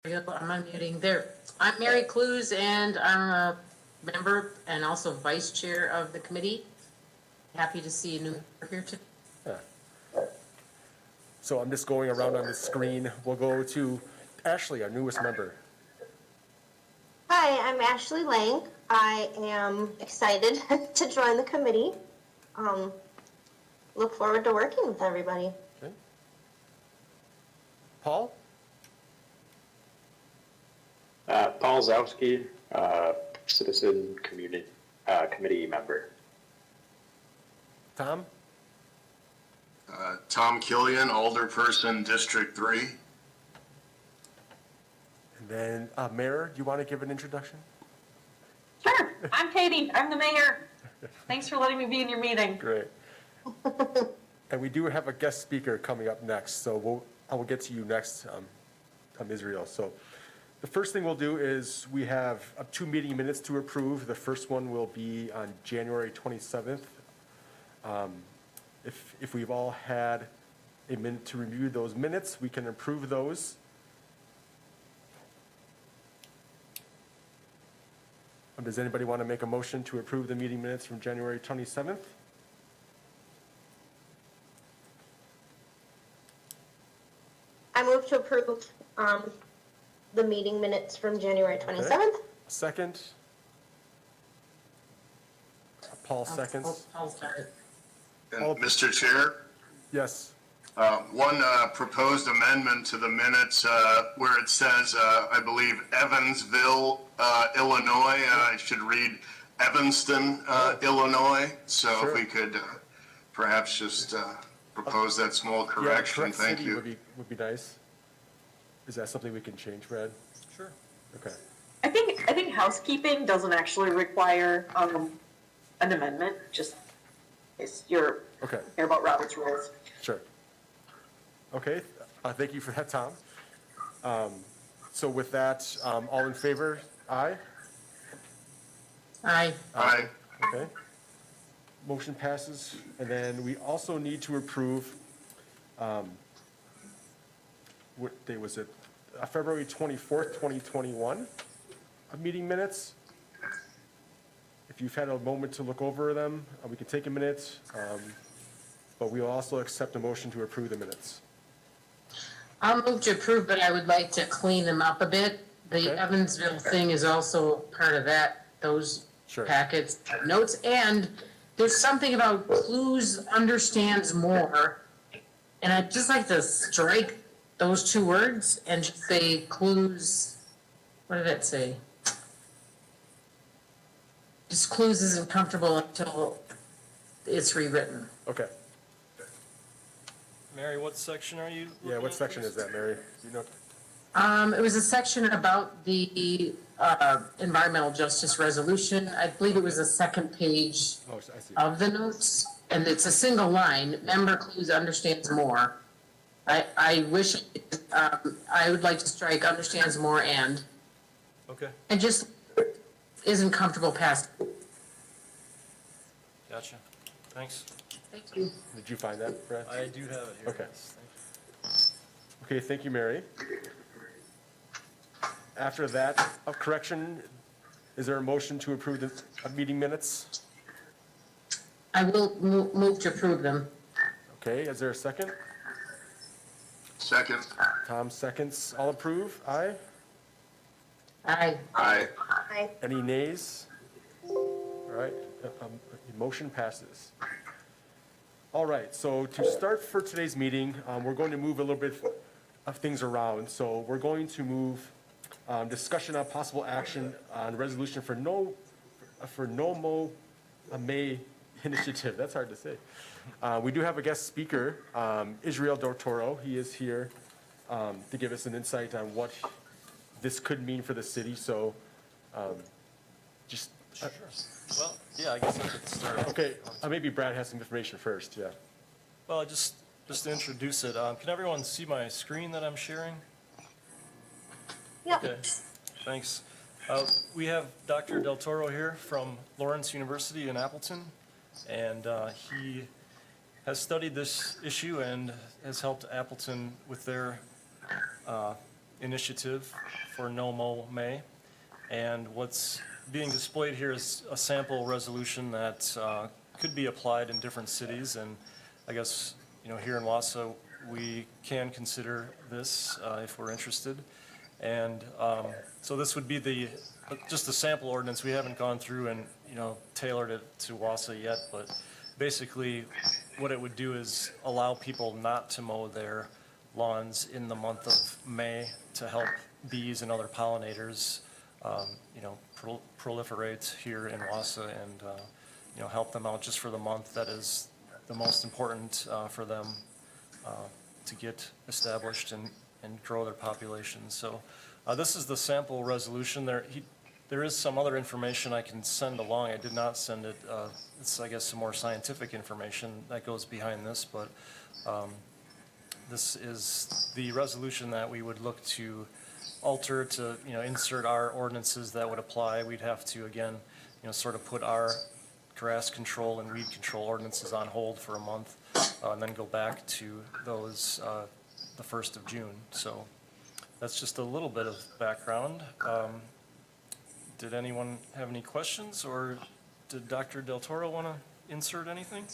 I'm unmuting there. I'm Mary Clues, and I'm a member and also vice chair of the committee. Happy to see a new member here today. So I'm just going around on the screen. We'll go to Ashley, our newest member. Hi, I'm Ashley Lang. I am excited to join the committee. Look forward to working with everybody. Okay. Paul? Paul Zowski, citizen committee member. Tom? Tom Killian, Alderperson, District 3. And then Mayor, do you want to give an introduction? Sure. I'm Katie. I'm the mayor. Thanks for letting me be in your meeting. Great. And we do have a guest speaker coming up next, so I will get to you next, Israel. So the first thing we'll do is we have 2 meeting minutes to approve. The first one will be on January 27th. If we've all had a minute to review those minutes, we can approve those. Does anybody want to make a motion to approve the meeting minutes from January 27th? I move to approve the meeting minutes from January 27th. Okay. Second? Paul seconds. I'll start it. And Mr. Chair, Yes. one proposed amendment to the minutes where it says, I believe, Evansville, Illinois. I should read Evanston, Illinois. So Sure. if we could perhaps just propose that small correction. Correct Thank city you. would be nice. Is that something we can change, Brad? Sure. Okay. I think housekeeping doesn't actually require an amendment. Just is your Okay. care about Robert's rules. Sure. Okay, thank you for that, Tom. So with that, all in favor, aye? Aye. Aye. Okay. Motion passes, and then we also need to approve, what day was it? February 24th, 2021, meeting minutes. If you've had a moment to look over them, we can take a minute, but we will also accept a motion to approve the minutes. I'll move to approve, but I would like to clean them up a bit. The Okay. Evansville thing is also part of that, those Sure. packets, notes, and there's something about clues understands more. And I'd just like to strike those 2 words and just say clues, what did that say? Just clues isn't comfortable until it's rewritten. Okay. Mary, what section are you? Yeah, what section is that, Mary? You know? It was a section about the environmental justice resolution. I believe it was the second page Oh, I see. of the notes, and it's a single line, member clues understands more. I wish, I would like to strike understands more and Okay, just isn't comfortable past. gotcha. Thanks. Thank you. Did you find that, Brad? I do have it here. Okay. Yes, thank you. Okay, thank you, Mary. After that, a correction, is there a motion to approve the meeting minutes? I will move to approve them. Okay, is there a second? Second. Tom seconds. All approve? Aye? Aye. Aye. Aye. Any nays? All right, the motion passes. All right, so to start for today's meeting, we're going to move a little bit of things around. So we're going to move discussion on possible action on resolution for no mo May initiative. That's hard to say. We do have a guest speaker, Israel Dortoro. He is here to give us an insight on what this could mean for the city. So just Sure. Well, yeah, I guess I could start. okay. Maybe Brad has some information first. Yeah. Well, just to introduce it, can everyone see my screen that I'm sharing? Yep. Okay, thanks. We have Dr. Del Toro here from Lawrence University in Appleton, and he has studied this issue and has helped Appleton with their initiative for No Mow May. And what's being displayed here is a sample resolution that could be applied in different cities. And I guess, here in Wausau, we can consider this if we're interested. And so this would be just the sample ordinance. We haven't gone through and, tailored it to Wausau yet, but basically what it would do is allow people not to mow their lawns in the month of May to help bees and other pollinators, proliferate here in Wausau and, help them out just for the month that is the most important for them to get established and grow their population. So this is the sample resolution. There is some other information I can send along. I did not send it. It's, I guess, some more scientific information that goes behind this, but this is the resolution that we would look to alter to, insert our ordinances that would apply. We'd have to, again, sort of put our grass control and weed control ordinances on hold for a month, and then go back to those the 1st of June. So that's just a little bit of background. Did anyone have any questions, or did Dr. Del Toro want to insert anything?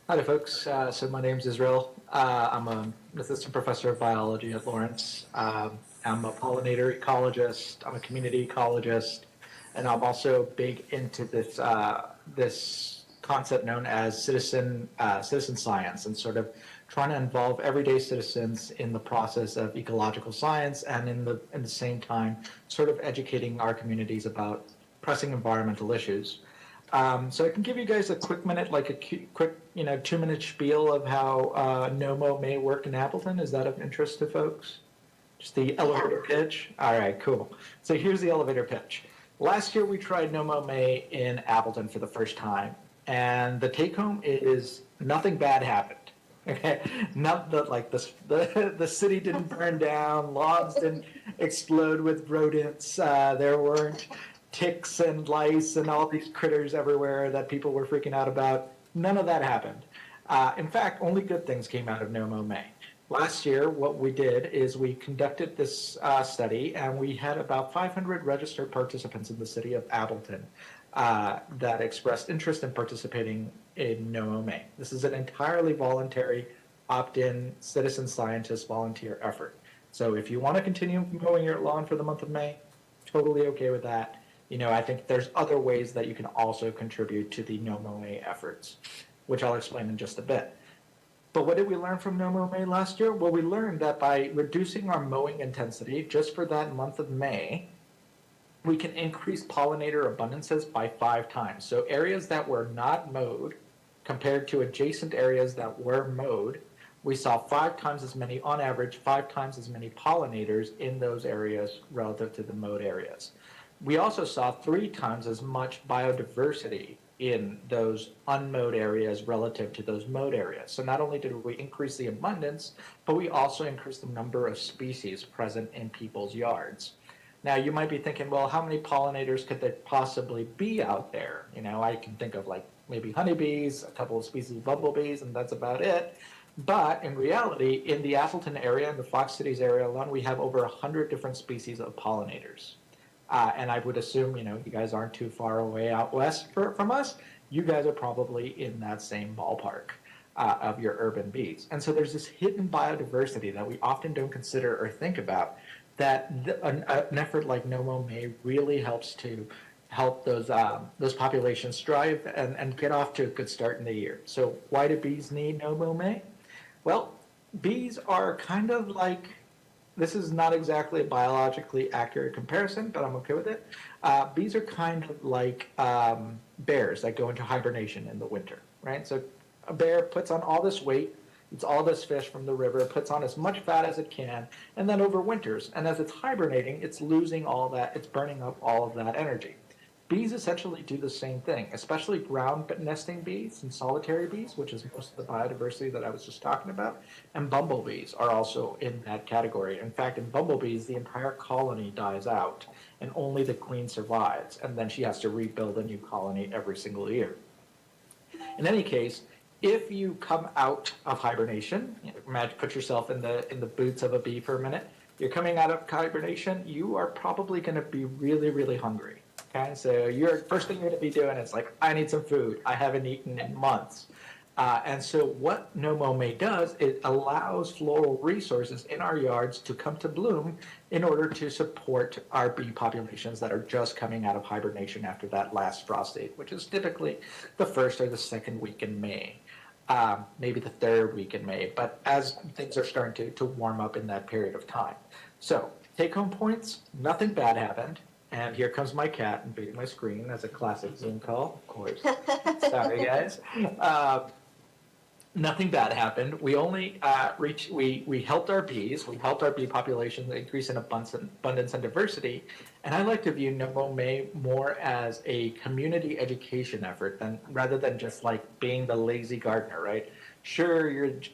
Hi there, folks. So my name's Israel. I'm an assistant professor of biology at Lawrence. I'm a pollinator ecologist. I'm a community ecologist, and I'm also big into this concept known as citizen science, and sort of trying to involve everyday citizens in the process of ecological science, and in the same time, sort of educating our communities about pressing environmental issues. So I can give you guys a quick minute, like a quick, 2-minute spiel of how No Mow may work in Appleton. Is that of interest to folks? Just the elevator pitch? All right, cool. So here's the elevator pitch. Last year we tried No Mow May in Appleton for the first time, and the take home is nothing bad happened. Okay, not that like the city didn't burn down, lawns didn't explode with rodents, there weren't ticks and lice and all these critters everywhere that people were freaking out about. None of that happened. In fact, only good things came out of No Mow May. Last year, what we did is we conducted this study, and we had about 500 registered participants in the city of Appleton that expressed interest in participating in No Mow May. This is an entirely voluntary, opt-in, citizen scientist volunteer effort. So if you want to continue mowing your lawn for the month of May, totally okay with that. I think there's other ways that you can also contribute to the No Mow May efforts, which I'll explain in just a bit. But what did we learn from No Mow May last year? Well, we learned that by reducing our mowing intensity just for that month of May, we can increase pollinator abundances by 5 times. So areas that were not mowed compared to adjacent areas that were mowed, we saw 5 times as many, on average, 5 times as many pollinators in those areas relative to the mowed areas. We also saw 3 times as much biodiversity in those unmowed areas relative to those mowed areas. So not only did we increase the abundance, but we also increased the number of species present in people's yards. Now, you might be thinking, well, how many pollinators could there possibly be out there? I can think of like maybe honeybees, a couple of species of bumblebees, and that's about it. But in reality, in the Appleton area, in the Fox Cities area alone, we have over 100 different species of pollinators. And I would assume, you guys aren't too far away out west from us. You guys are probably in that same ballpark of your urban bees. And so there's this hidden biodiversity that we often don't consider or think about, that an effort like No Mow May really helps to help those populations strive and get off to a good start in the year. So why do bees need No Mow May? Well, bees are kind of like, this is not exactly a biologically accurate comparison, but I'm okay with it. Bees are kind of like bears that go into hibernation in the winter, right? So a bear puts on all this weight, eats all this fish from the river, puts on as much fat as it can, and then overwinters. And as it's hibernating, it's losing all that, it's burning up all of that energy. Bees essentially do the same thing, especially ground nesting bees and solitary bees, which is most of the biodiversity that I was just talking about, and bumblebees are also in that category. In fact, in bumblebees, the entire colony dies out, and only the queen survives, and then she has to rebuild a new colony every single year. In any case, if you come out of hibernation, imagine, put yourself in the boots of a bee for a minute. You're coming out of hibernation, you are probably going to be really, really hungry. Okay, so your first thing you're going to be doing is like, I need some food. I haven't eaten in months. And so what No Mow May does, it allows floral resources in our yards to come to bloom in order to support our bee populations that are just coming out of hibernation after that last frost date, which is typically the first or the second week in May, maybe the third week in May, but as things are starting to warm up in that period of time. So take-home points, nothing bad happened. And here comes my cat invading my screen as a classic Zoom call, of course. Sorry, guys. Nothing bad happened. We only we helped our bees. We helped our bee population increase in abundance and diversity. And I like to view No Mow May more as a community education effort rather than just like being the lazy gardener, right? Sure,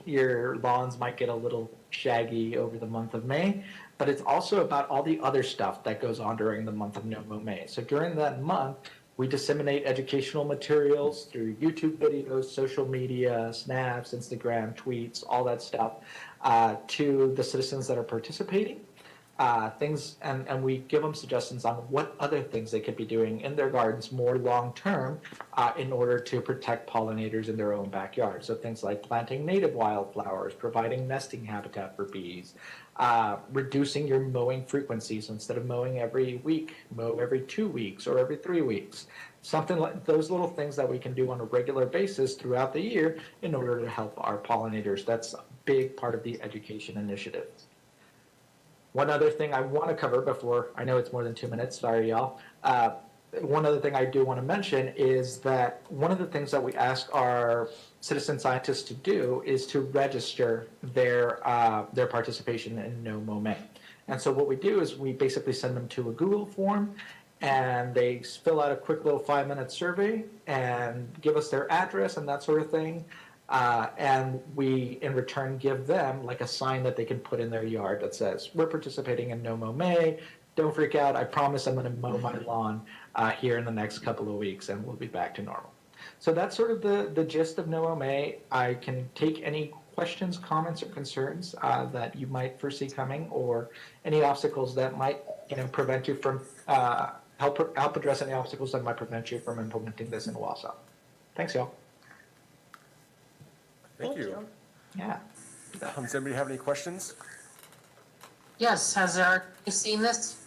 your lawns might get a little shaggy over the month of May, but it's also about all the other stuff that goes on during the month of No Mow May. So during that month, we disseminate educational materials through YouTube videos, social media, snaps, Instagram, tweets, all that stuff to the citizens that are participating. And we give them suggestions on what other things they could be doing in their gardens more long term in order to protect pollinators in their own backyard. So things like planting native wildflowers, providing nesting habitat for bees, reducing your mowing frequency. So instead of mowing every week, mow every 2 weeks or every 3 weeks. Something like those little things that we can do on a regular basis throughout the year in order to help our pollinators. That's a big part of the education initiative. One other thing I want to cover before, I know it's more than 2 minutes, sorry y'all. One other thing I do want to mention is that one of the things that we ask our citizen scientists to do is to register their participation in No Mow May. And so what we do is we basically send them to a Google form and they fill out a quick little 5-minute survey and give us their address and that sort of thing. And we, in return, give them like a sign that they can put in their yard that says, we're participating in No Mow May. Don't freak out. I promise I'm going to mow my lawn here in the next couple of weeks and we'll be back to normal. So that's sort of the gist of No Mow May. I can take any questions, comments, or concerns that you might foresee coming or any obstacles that might prevent you from, help address any obstacles that might prevent you from implementing this in Wausau. Thanks, y'all. Thank you. Yeah. Does anybody have any questions? Yes, has our seen this?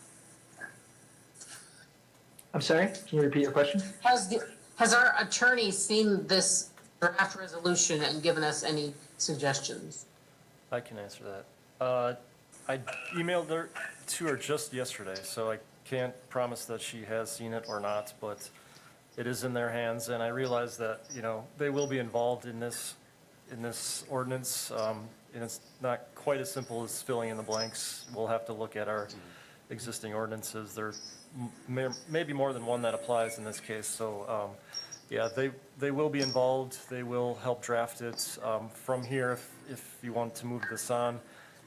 I'm sorry, can you repeat your question? Has our attorney seen this draft resolution and given us any suggestions? I can answer that. I emailed her to her just yesterday, so I can't promise that she has seen it or not, but it is in their hands, and I realize that, they will be involved in this ordinance, and it's not quite as simple as filling in the blanks. We'll have to look at our existing ordinances. There may be more than one that applies in this case, so yeah, they will be involved. They will help draft it. From here, if you want to move this on,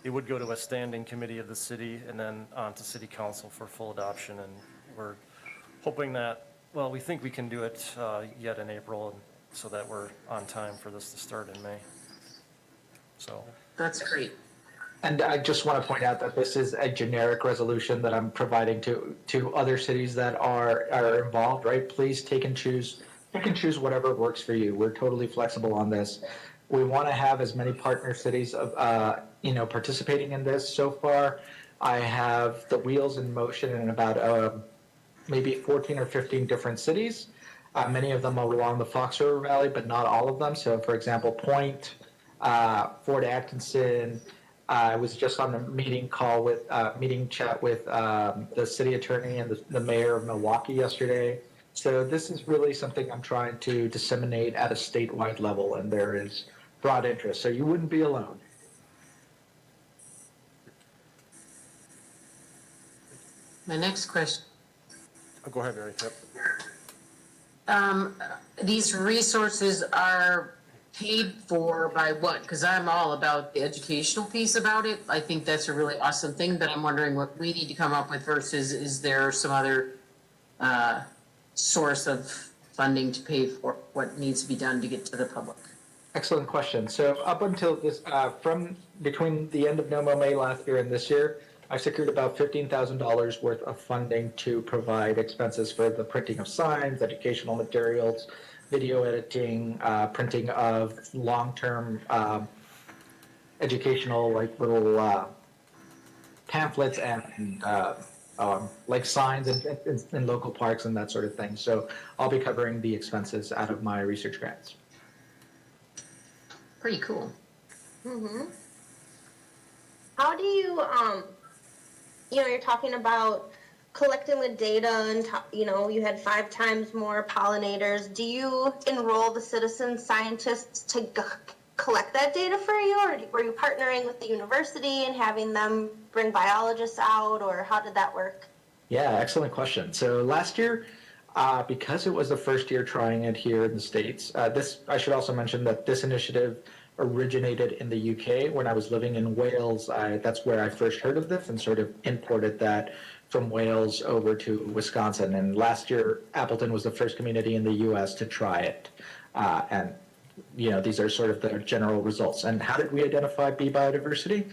it would go to a standing committee of the city and then on to city council for full adoption, and we're hoping that, well, we think we can do it yet in April, so that we're on time for this to start in May. So That's great. And I just want to point out that this is a generic resolution that I'm providing to other cities that are involved, right? Please take and choose whatever works for you. We're totally flexible on this. We want to have as many partner cities of participating in this. So far, I have the wheels in motion in about maybe 14 or 15 different cities. Many of them are along the Fox River Valley, but not all of them. So, for example, Point, Fort Atkinson. I was just on a meeting chat with the city attorney and the mayor of Milwaukee yesterday. So this is really something I'm trying to disseminate at a statewide level, and there is broad interest. So you wouldn't be alone. My next question. Oh, go ahead, Mary. Yep. These resources are paid for by what? Because I'm all about the educational piece about it. I think that's a really awesome thing, but I'm wondering what we need to come up with versus is there some other source of funding to pay for what needs to be done to get to the public? Excellent question. So up until this, from between the end of NOMO May last year and this year, I secured about $15,000 worth of funding to provide expenses for the printing of signs, educational materials, video editing, printing of long-term educational, like little pamphlets and like signs in local parks and that sort of thing. So I'll be covering the expenses out of my research grants. Pretty cool. How do you, you're talking about collecting the data and, you had 5 times more pollinators. Do you enroll the citizen scientists to collect that data for you, or were you partnering with the university and having them bring biologists out, or how did that work? Yeah, excellent question. So last year, because it was the first year trying it here in the States, I should also mention that this initiative originated in the UK. When I was living in Wales, that's where I first heard of this and sort of imported that from Wales over to Wisconsin. And last year, Appleton was the first community in the US to try it. And these are sort of the general results. And how did we identify bee biodiversity?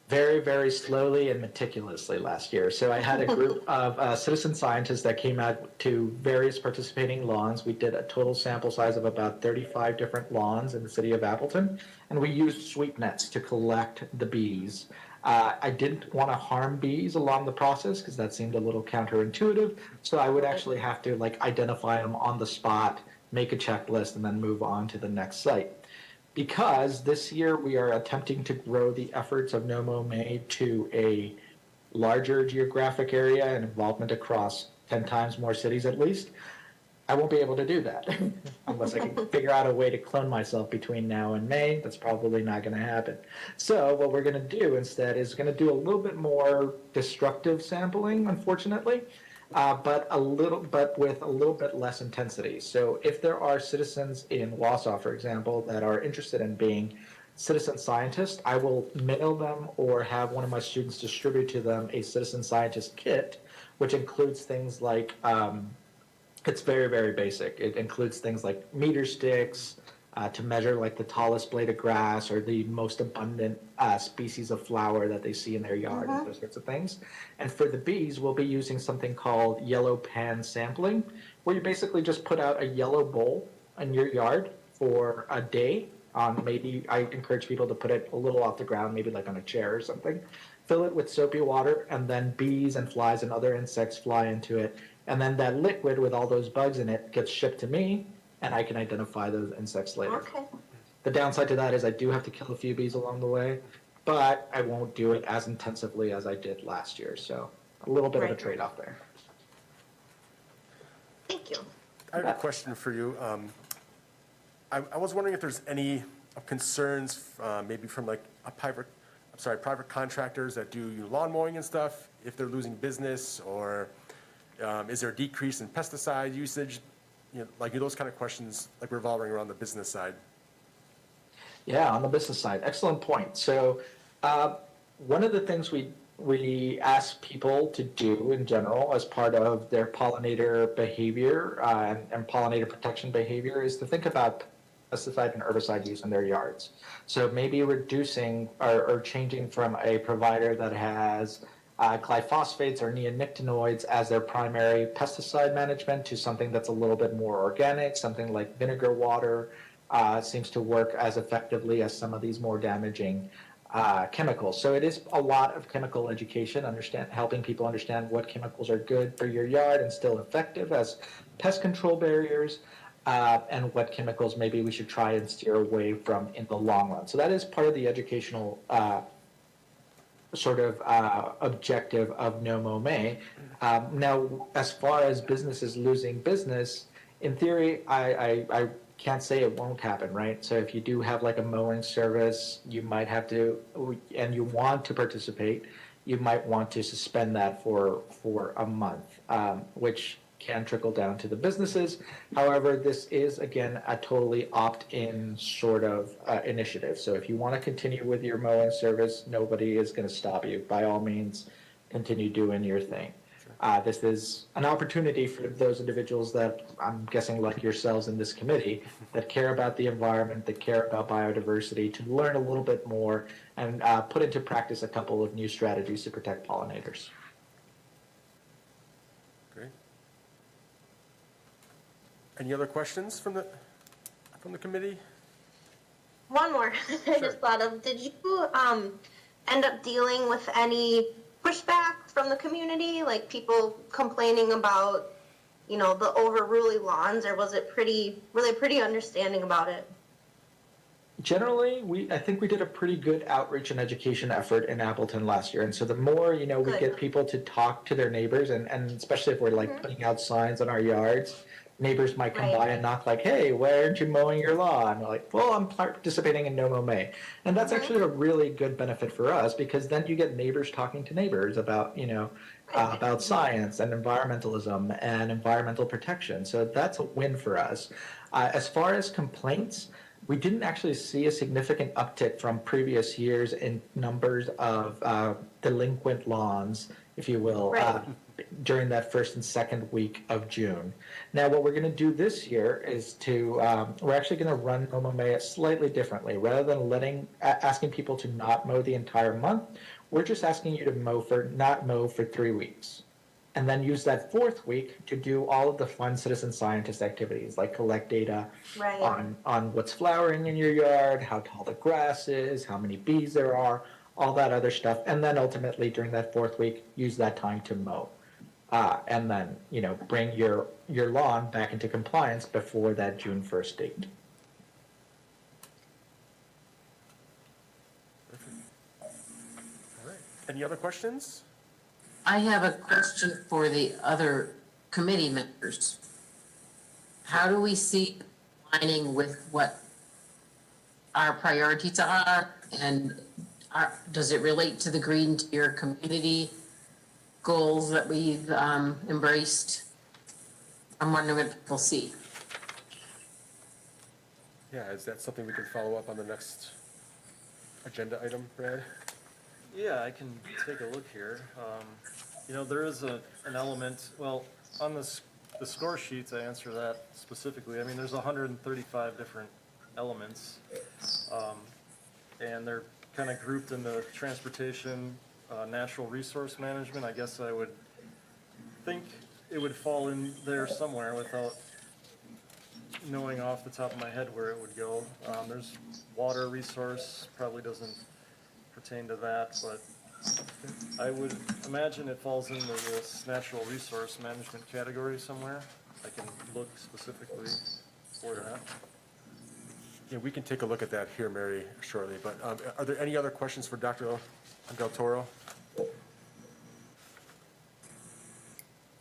Very, very slowly and meticulously last year. So I had a group of citizen scientists that came out to various participating lawns. We did a total sample size of about 35 different lawns in the city of Appleton, and we used sweep nets to collect the bees. I didn't want to harm bees along the process because that seemed a little counterintuitive. So I would actually have to identify them on the spot, make a checklist, and then move on to the next site. Because this year we are attempting to grow the efforts of NOMO May to a larger geographic area and involvement across 10 times more cities at least, I won't be able to do that unless I can figure out a way to clone myself between now and May. That's probably not going to happen. So what we're going to do instead is going to do a little bit more destructive sampling, unfortunately. But with a little bit less intensity. So if there are citizens in Wausau, for example, that are interested in being citizen scientists, I will mail them or have one of my students distribute to them a citizen scientist kit, which includes things like, it's very, very basic. It includes things like meter sticks, to measure the tallest blade of grass or the most abundant species of flower that they see in their yard and those sorts of things. And for the bees, we'll be using something called yellow pan sampling, where you basically just put out a yellow bowl in your yard for a day. Maybe I encourage people to put it a little off the ground, maybe on a chair or something. Fill it with soapy water, and then bees and flies and other insects fly into it. And then that liquid with all those bugs in it gets shipped to me, and I can identify those insects later. Okay. The downside to that is I do have to kill a few bees along the way, but I won't do it as intensively as I did last year. So a little bit of a trade-off there. Thank you. I have a question for you. I was wondering if there's any concerns, maybe from private contractors that do lawn mowing and stuff, if they're losing business, or is there a decrease in pesticide usage? Those kind of questions revolving around the business side. Yeah, on the business side, excellent point. So one of the things we ask people to do in general as part of their pollinator behavior and pollinator protection behavior is to think about pesticide and herbicide use in their yards. So maybe reducing or changing from a provider that has glyphosates or neonicotinoids as their primary pesticide management to something that's a little bit more organic, something like vinegar water seems to work as effectively as some of these more damaging chemicals. So it is a lot of chemical education, helping people understand what chemicals are good for your yard and still effective as pest control barriers, and what chemicals maybe we should try and steer away from in the long run. So that is part of the educational objective of NOMO May. Now, as far as businesses losing business, in theory, I can't say it won't happen, right? So if you do have a mowing service, you might have to, and you want to participate, you might want to suspend that for a month, which can trickle down to the businesses. However, this is, again, a totally opt-in initiative. So if you want to continue with your mowing service, nobody is going to stop you. By all means, continue doing your thing. This is an opportunity for those individuals that I'm guessing like yourselves in this committee that care about the environment, that care about biodiversity, to learn a little bit more and put into practice a couple of new strategies to protect pollinators. Great. Any other questions from the committee? One more I just thought of. Did you end up dealing with any pushback from the community, like people complaining about, the overruly lawns, or was it pretty understanding about it? Generally, I think we did a pretty good outreach and education effort in Appleton last year. And so the more, we Good. get people to talk to thetheir neighbors, and especially if we're like putting out signs on our yards, neighbors might come Right. by and knock like, hey, why aren't you mowing your lawn? We're like, well, I'm participating in No Mow May. And that's actually a really good benefit for us, because then you get neighbors talking to neighbors about, about science and environmentalism and environmental protection. So that's a win for us. As far as complaints, we didn't actually see a significant uptick from previous years in numbers of delinquent lawns, if you will, Right. during that first and second week of June. Now, what we're going to do this year is we're actually going to run No Mow May slightly differently. Rather than asking people to not mow the entire month, we're just asking you to not mow for 3 weeks. And then use that 4th week to do all of the fun citizen scientist activities, like collect data Right. on what's flowering in your yard, how tall the grass is, how many bees there are, all that other stuff. And then ultimately during that 4th week, use that time to mow. And then, bring your lawn back into compliance before that June 1st date. All right. Any other questions? I have a question for the other committee members. How do we see aligning with what our priorities are, and does it relate to the Green Tier community goals that we've embraced? I'm wondering what people see. Yeah, is that something we can follow up on the next agenda item, Brad? Yeah, I can take a look here. There is an element, well, on the score sheets, I answer that specifically. I mean, there's 135 different elements, and they're kind of grouped into transportation, natural resource management. I guess I would think it would fall in there somewhere without knowing off the top of my head where it would go. There's water resource, probably doesn't pertain to that, but I would imagine it falls into this natural resource management category somewhere. I can look specifically for that. Yeah, we can take a look at that here, Mary, shortly, but are there any other questions for Dr. Del Toro?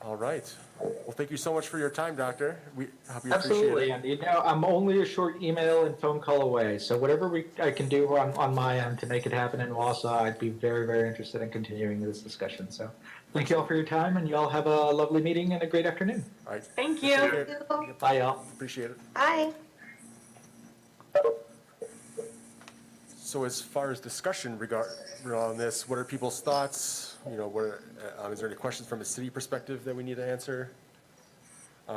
All right. Well, thank you so much for your time, Doctor. We appreciate Absolutely, it. and I'm only a short email and phone call away, so whatever I can do on my end to make it happen in Wausau, I'd be very, very interested in continuing this discussion. So thank you all for your time, and you all have a lovely meeting and a great afternoon. All right. Thank you. Take care. Bye, y'all. Appreciate it. Bye. So as far as discussion regarding this, what are people's thoughts? Is there any questions from a city perspective that we need to answer?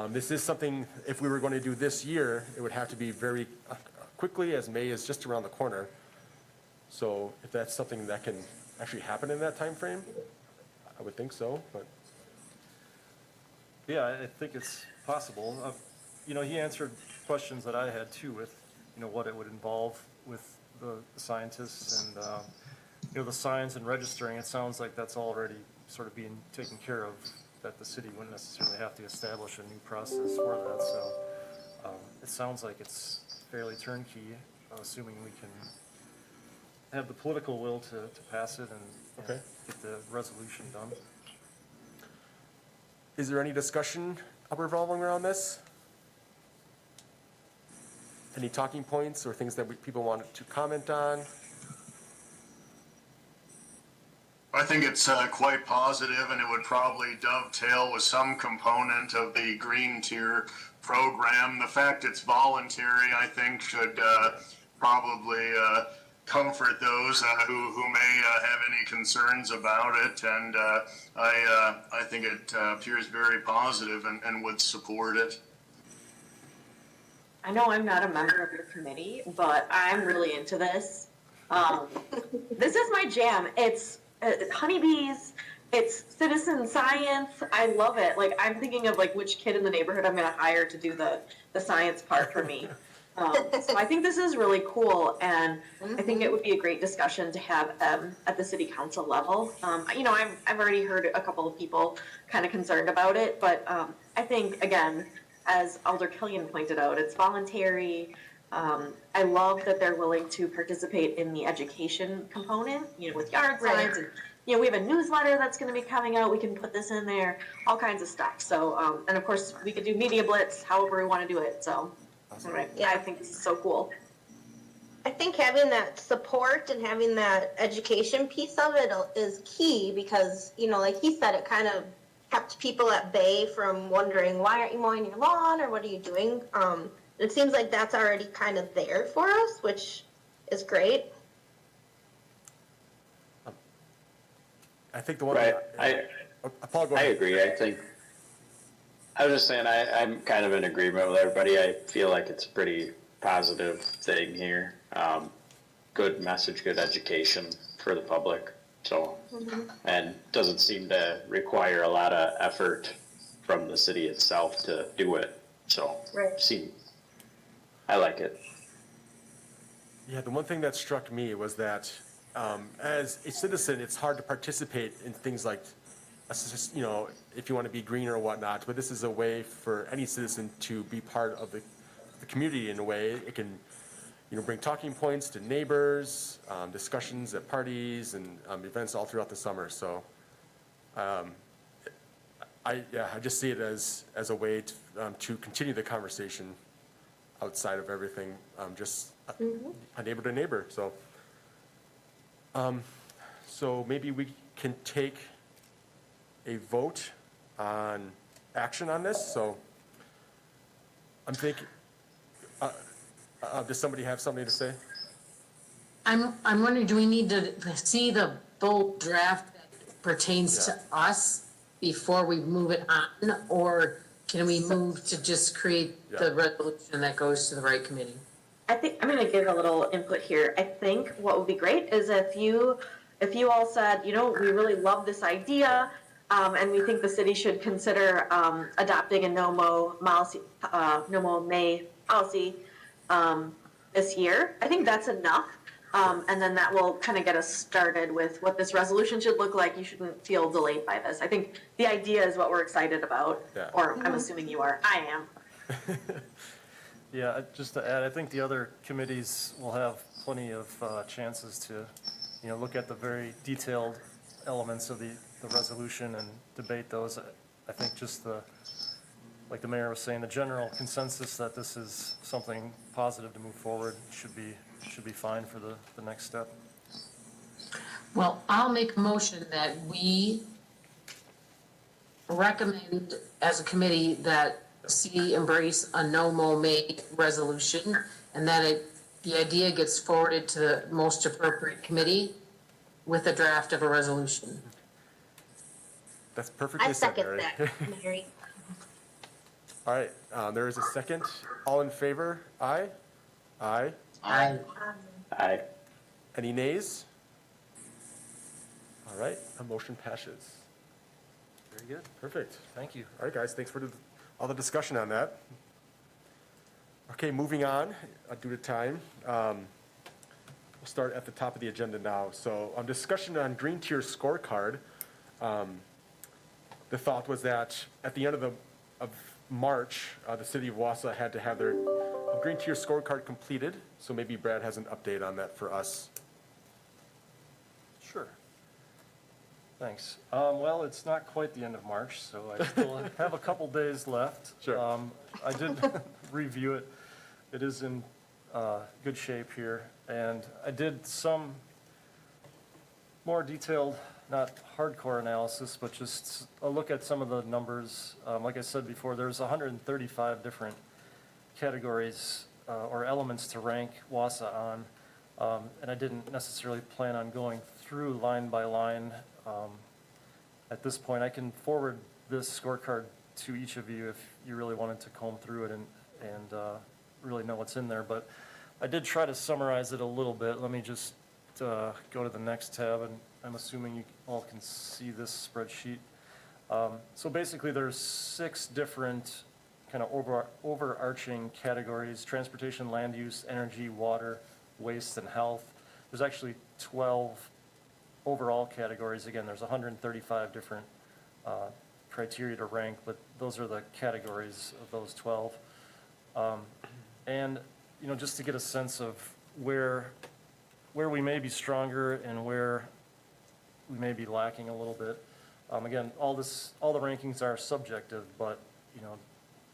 This is something, if we were going to do this year, it would have to be very quickly, as May is just around the corner. So if that's something that can actually happen in that time frame, I would think so, but. Yeah, I think it's possible. He answered questions that I had too with, what it would involve with the scientists and, the science and registering. It sounds like that's already sort of being taken care of, that the city wouldn't necessarily have to establish a new process for that. So it sounds like it's fairly turnkey, assuming we can have the political will to pass it and Okay. get the resolution done. Is there any discussion revolving around this? Any talking points or things that people wanted to comment on? I think it's quite positive, and it would probably dovetail with some component of the Green Tier program. The fact it's voluntary, I think, should probably comfort those who may have any concerns about it. And I think it appears very positive and would support it. I know I'm not a member of your committee, but I'm really into this. This is my jam. It's honeybees. It's citizen science. I love it. Like, I'm thinking of like which kid in the neighborhood I'm going to hire to do the science part for me. So I think this is really cool, and I think it would be a great discussion to have at the city council level. You know, I've already heard a couple of people kind of concerned about it, but I think, again, as Alder Killian pointed out, it's voluntary. I love that they're willing to participate in the education component, you know, with yard signs, and, you know, we have a newsletter that's gonna be coming out, we can put this in there, all kinds of stuff. So, and of course, we could do media blitz, however we wanna do it, so, anyway, I think this is so cool. I think having that support and having that education piece of it is key because, you know, like he said, it kind of kept people at bay from wondering, why aren't you mowing your lawn or what are you doing? It seems like that's already kind of there for us, which is great. I think the one. Right, Paul, go I ahead. agree. I was just saying, I'm kind of in agreement with everybody. I feel like it's a pretty positive thing here. Good message, good education for the public. So, and doesn't seem to require a lot of effort from the city itself to do it. So, I like it. Yeah, the one thing that struck me was that as a citizen, it's hard to participate in things like, you know, if you want to be green or whatnot, but this is a way for any citizen to be part of the community in a way. It can, you know, bring talking points to neighbors, discussions at parties and events all throughout the summer. So I just see it as a way to continue the conversation outside of everything, just a neighbor to neighbor. So, so maybe we can take a vote on action on this. So I'm thinking, does somebody have something to say? I'm wondering, do we need to see the full draft that pertains to us before we move it on? Or can we move to just create the resolution that goes to the right committee? I think I'm going to give a little input here. I think what would be great is if you all said, you know, we really love this idea, and we think the city should consider adopting a no mow May policy this year. I think that's enough, and then that will kind of get us started with what this resolution should look like. You shouldn't feel delayed by this. I think the idea is what we're excited about, or I'm assuming you are. I am. Yeah, just to add, I think the other committees will have plenty of chances to, you know, look at the very detailed elements of the resolution and debate those. I think just like the mayor was saying, the general consensus that this is something positive to move forward should be fine for the next step. Well, I'll make a motion that we recommend as a committee that city embrace a no mow May resolution, and that the idea gets forwarded to the most appropriate committee with a draft of a resolution. That's perfectly I said, second Mary. that, Mary. All right, there is a second. All in favor? Aye? Aye. Aye. Aye. Any nays? All right, a motion passes. Very good. Perfect. Thank you. All right, guys, thanks for all the discussion on that. Okay, moving on, due to time. We'll start at the top of the agenda now. So discussion on green tier scorecard. The thought was that at the end of March, the city of Wausau had to have their green tier scorecard completed. So maybe Brad has an update on that for us. Sure. Thanks. Well, it's not quite the end of March, so I still have a couple days left. Sure. I did review it. It is in good shape here, and I did some more detailed, not hardcore analysis, but just a look at some of the numbers. Like I said before, there's 135 different categories or elements to rank Wausau on. And I didn't necessarily plan on going through line by line. At this point, I can forward this scorecard to each of you if you really wanted to comb through it and really know what's in there. But I did try to summarize it a little bit. Let me just go to the next tab, and I'm assuming you all can see this spreadsheet. So basically, there's 6 different kind of overarching categories: transportation, land use, energy, water, waste, and health. There's actually 12 overall categories. Again, there's 135 different criteria to rank, but those are the categories of those 12. And, you know, just to get a sense of where we may be stronger and where we may be lacking a little bit. Again, all the rankings are subjective, but, you know,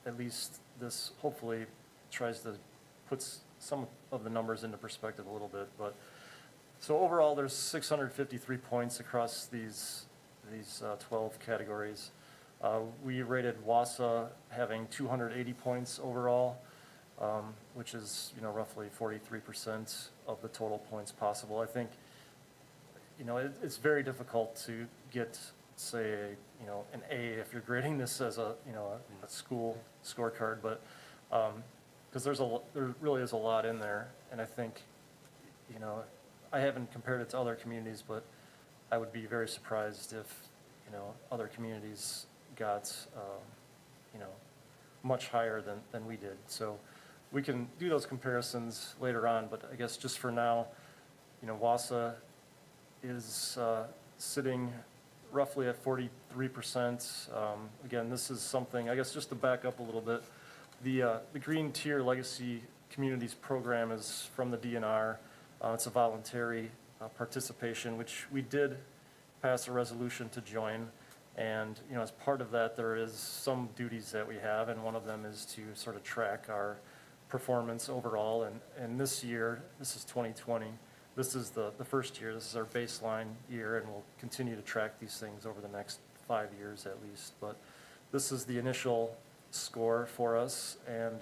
at least this hopefully tries to put some of the numbers into perspective a little bit. But so overall, there's 653 points across these 12 categories. We rated Wausau having 280 points overall, which is, you know, roughly 43% of the total points possible. I think, you know, it's very difficult to get, say, you know, an A if you're grading this as a, you know, a school scorecard, but because there really is a lot in there, and I think, you know, I haven't compared it to other communities, but I would be very surprised if, you know, other communities got, you know, much higher than we did. So we can do those comparisons later on, but I guess just for now, you know, Wausau is sitting roughly at 43%. Again, this is something, I guess just to back up a little bit, the Green Tier Legacy Communities Program is from the DNR. It's a voluntary participation, which we did pass a resolution to join. And, you know, as part of that, there is some duties that we have, and one of them is to sort of track our performance overall. And this year, this is 2020, this is the first year, this is our baseline year, and we'll continue to track these things over the next 5 years at least. But this is the initial score for us, and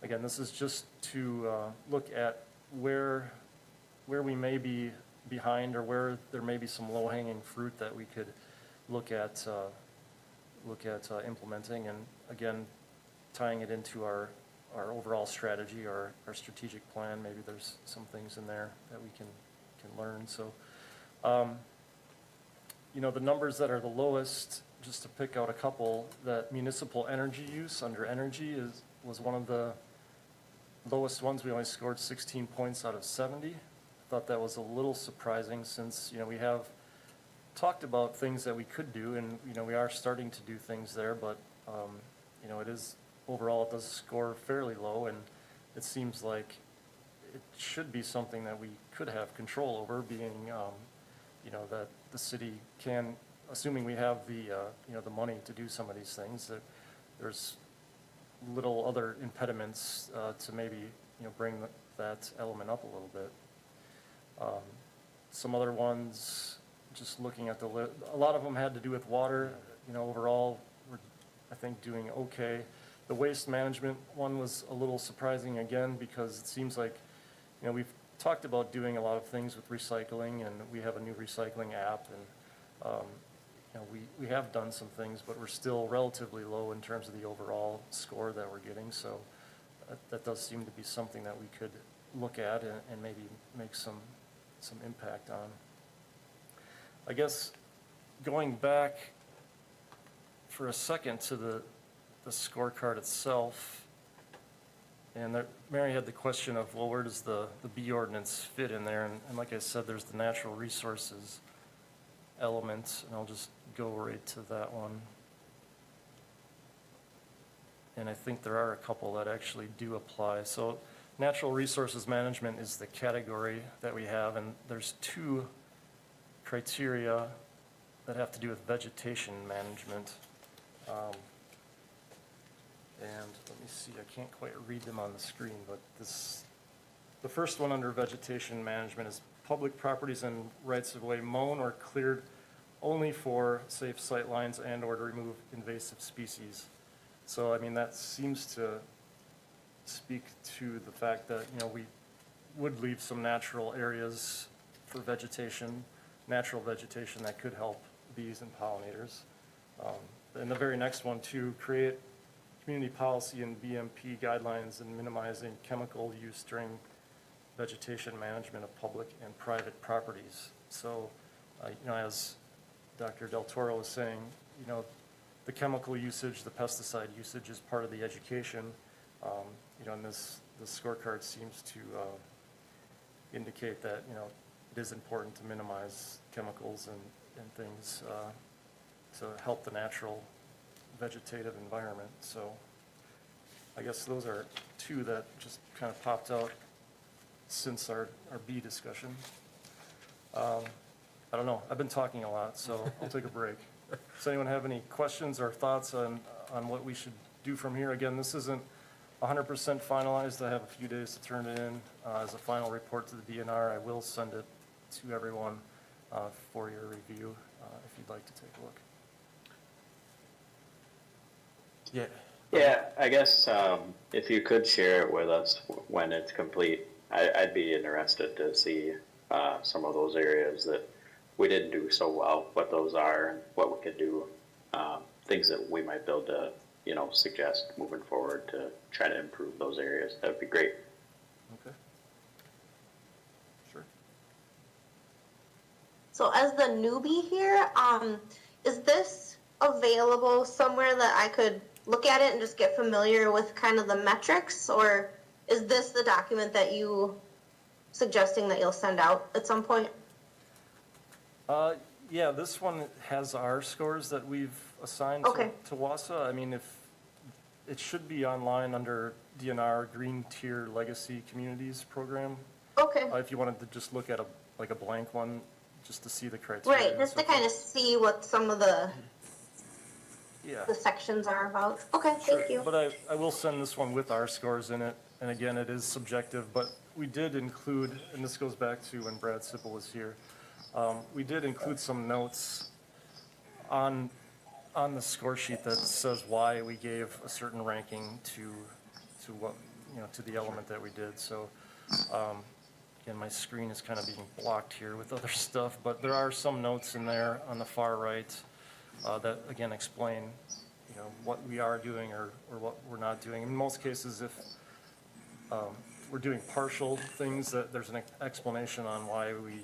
again, this is just to look at where we may be behind, or where there may be some low-hanging fruit that we could look at implementing, and again, tying it into our overall strategy, or our strategic plan. Maybe there's some things in there that we can learn. So, you know, the numbers that are the lowest, just to pick out a couple, that municipal energy use under energy was one of the lowest ones. We only scored 16 points out of 70. Thought that was a little surprising, since, you know, we have talked about things that we could do, and, you know, we are starting to do things there, but, you know, overall it does score fairly low, and it seems like it should be something that we could have control over, being, you know, that the city can, assuming we have the, you know, the money to do some of these things, that there's little other impediments to maybe, you know, bring that element up a little bit. Some other ones, just looking at the list, a lot of them had to do with water. You know, overall, we're, I think, doing okay. The waste management one was a little surprising again, because it seems like, you know, we've talked about doing a lot of things with recycling, and we have a new recycling app, and you know, we have done some things, but we're still relatively low in terms of the overall score that we're getting. So that does seem to be something that we could look at and maybe make some impact on. I guess going back for a second to the scorecard itself, and Mary had the question of, well, where does the B ordinance fit in there? And like I said, there's the natural resources element, and I'll just go right to that one. And I think there are a couple that actually do apply. So natural resources management is the category that we have, and there's 2 criteria that have to do with vegetation management. And let me see, I can't quite read them on the screen, but the first one under vegetation management is public properties and rights-of-way mown or cleared only for safe sight lines and or to remove invasive species. So, I mean, that seems to speak to the fact that, you know, would leave some natural areas for vegetation, natural vegetation that could help bees and pollinators. And the very next one, to create community policy and BMP guidelines in minimizing chemical use during vegetation management of public and private properties. So, as Dr. Del Toro was saying, the chemical usage, the pesticide usage is part of the education. And this scorecard seems to indicate that, it is important to minimize chemicals and things to help the natural vegetative environment. So I guess those are two that just kind of popped out since our bee discussion. I don't know, I've been talking a lot, so I'll take a break. Does anyone have any questions or thoughts on what we should do from here? Again, this isn't 100% finalized. I have a few days to turn it in as a final report to the DNR. I will send it to everyone for your review if you'd like to take a look. Yeah. Yeah, I guess if you could share it with us when it's complete, I'd be interested to see some of those areas that we didn't do so well, what those are, and what we could do, things that we might be able to, suggest moving forward to try to improve those areas. That would be great. Okay. Sure. So as the newbie here, is this available somewhere that I could look at it and just get familiar with kind of the metrics, or is this the document that you suggesting that you'll send out at some point? Yeah, this one has our scores that we've assigned Okay. to Wausau. I mean, if it should be online under DNR Green Tier Legacy Communities Program. Okay. If you wanted to just look at a blank one, just to see the criteria. Right, and just so to kind of see what some of the Yeah. sections are about. Okay, Sure, thank you. but I will send this one with our scores in it, and again, it is subjective, but we did include, and this goes back to when Brad Sippel was here, we did include some notes on the score sheet that says why we gave a certain ranking to what, to the element that we did, so, again, my screen is kind of being blocked here with other stuff, but there are some notes in there on the far right that, again, explain, what we are doing or what we're not doing. In most cases, if we're doing partial things, that there's an explanation on why we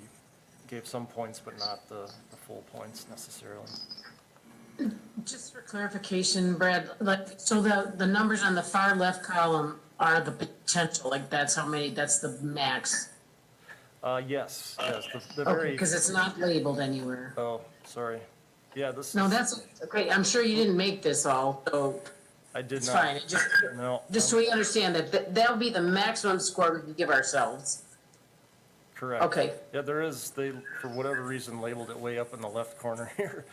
gave some points but not the full points necessarily. Just for clarification, Brad, so the numbers on the far left column are the potential, that's how many, that's the max. Yes, the Okay, very, because it's not labeled anywhere. oh, sorry. Yeah, this No, is, that's, okay, I'm sure you didn't make this all, so I did it's not. fine. No. Just so we understand that'll be the maximum score we can give ourselves. Correct. Okay. Yeah, they, for whatever reason, labeled it way up in the left corner here.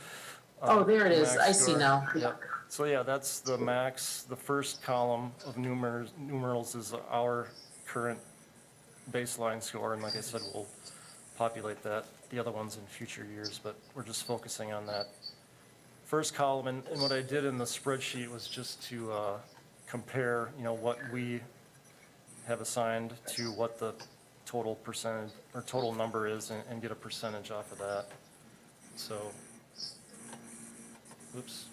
Oh, there it is. Max I see score. now. Yep. So yeah, that's the max. The first column of numerals is our current baseline score, and like I said, we'll populate the other ones in future years, but we're just focusing on that first column. And what I did in the spreadsheet was just to compare, what we have assigned to what the total percentage or total number is, and get a percentage off of that. So, oops.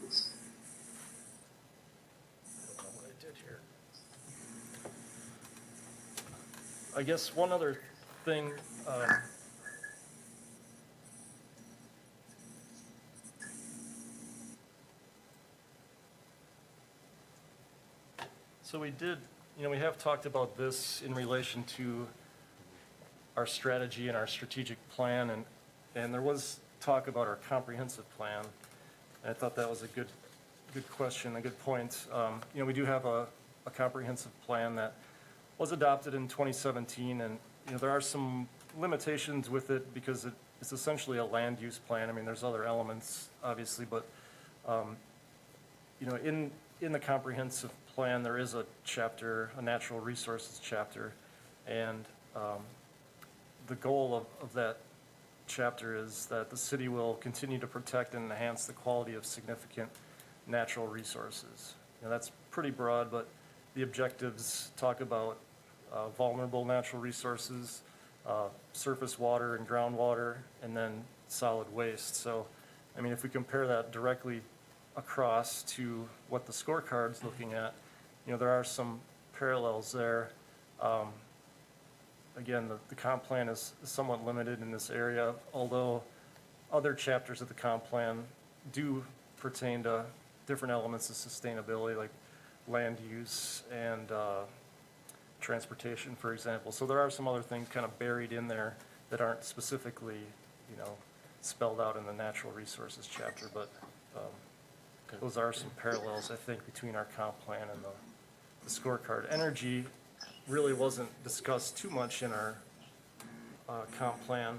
I don't know what I did here. I guess one other thing, so we did, we have talked about this in relation to our strategy and our strategic plan, and there was talk about our comprehensive plan. And I thought that was a good question, a good point. We do have a comprehensive plan that was adopted in 2017, and there are some limitations with it because it's essentially a land use plan. I mean, there's other elements, obviously, but in the comprehensive plan, there is a chapter, a natural resources chapter, and the goal of that chapter is that the city will continue to protect and enhance the quality of significant natural resources. That's pretty broad, but the objectives talk about vulnerable natural resources, surface water and groundwater, and then solid waste. So, I mean, if we compare that directly across to what the scorecard's looking at, you know, there are some parallels there. Again, the comp plan is somewhat limited in this area, although other chapters of the comp plan do pertain to different elements of sustainability, like land use and transportation, for example. So there are some other things kind of buried in there that aren't specifically, you know, spelled out in the natural resources chapter, but those are some parallels, I think, between our comp plan and the scorecard. Energy really wasn't discussed too much in our comp plan.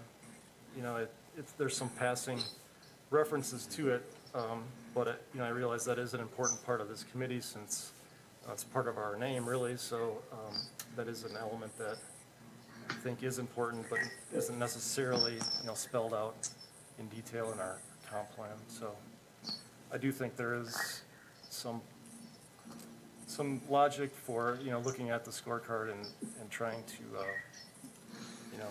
You know, there's some passing references to it, but you know, I realize that is an important part of this committee since it's part of our name, really. So that is an element that I think is important, but isn't necessarily, you know, spelled out in detail in our comp plan. So I do think there is some logic for, you know, looking at the scorecard and trying to, you know,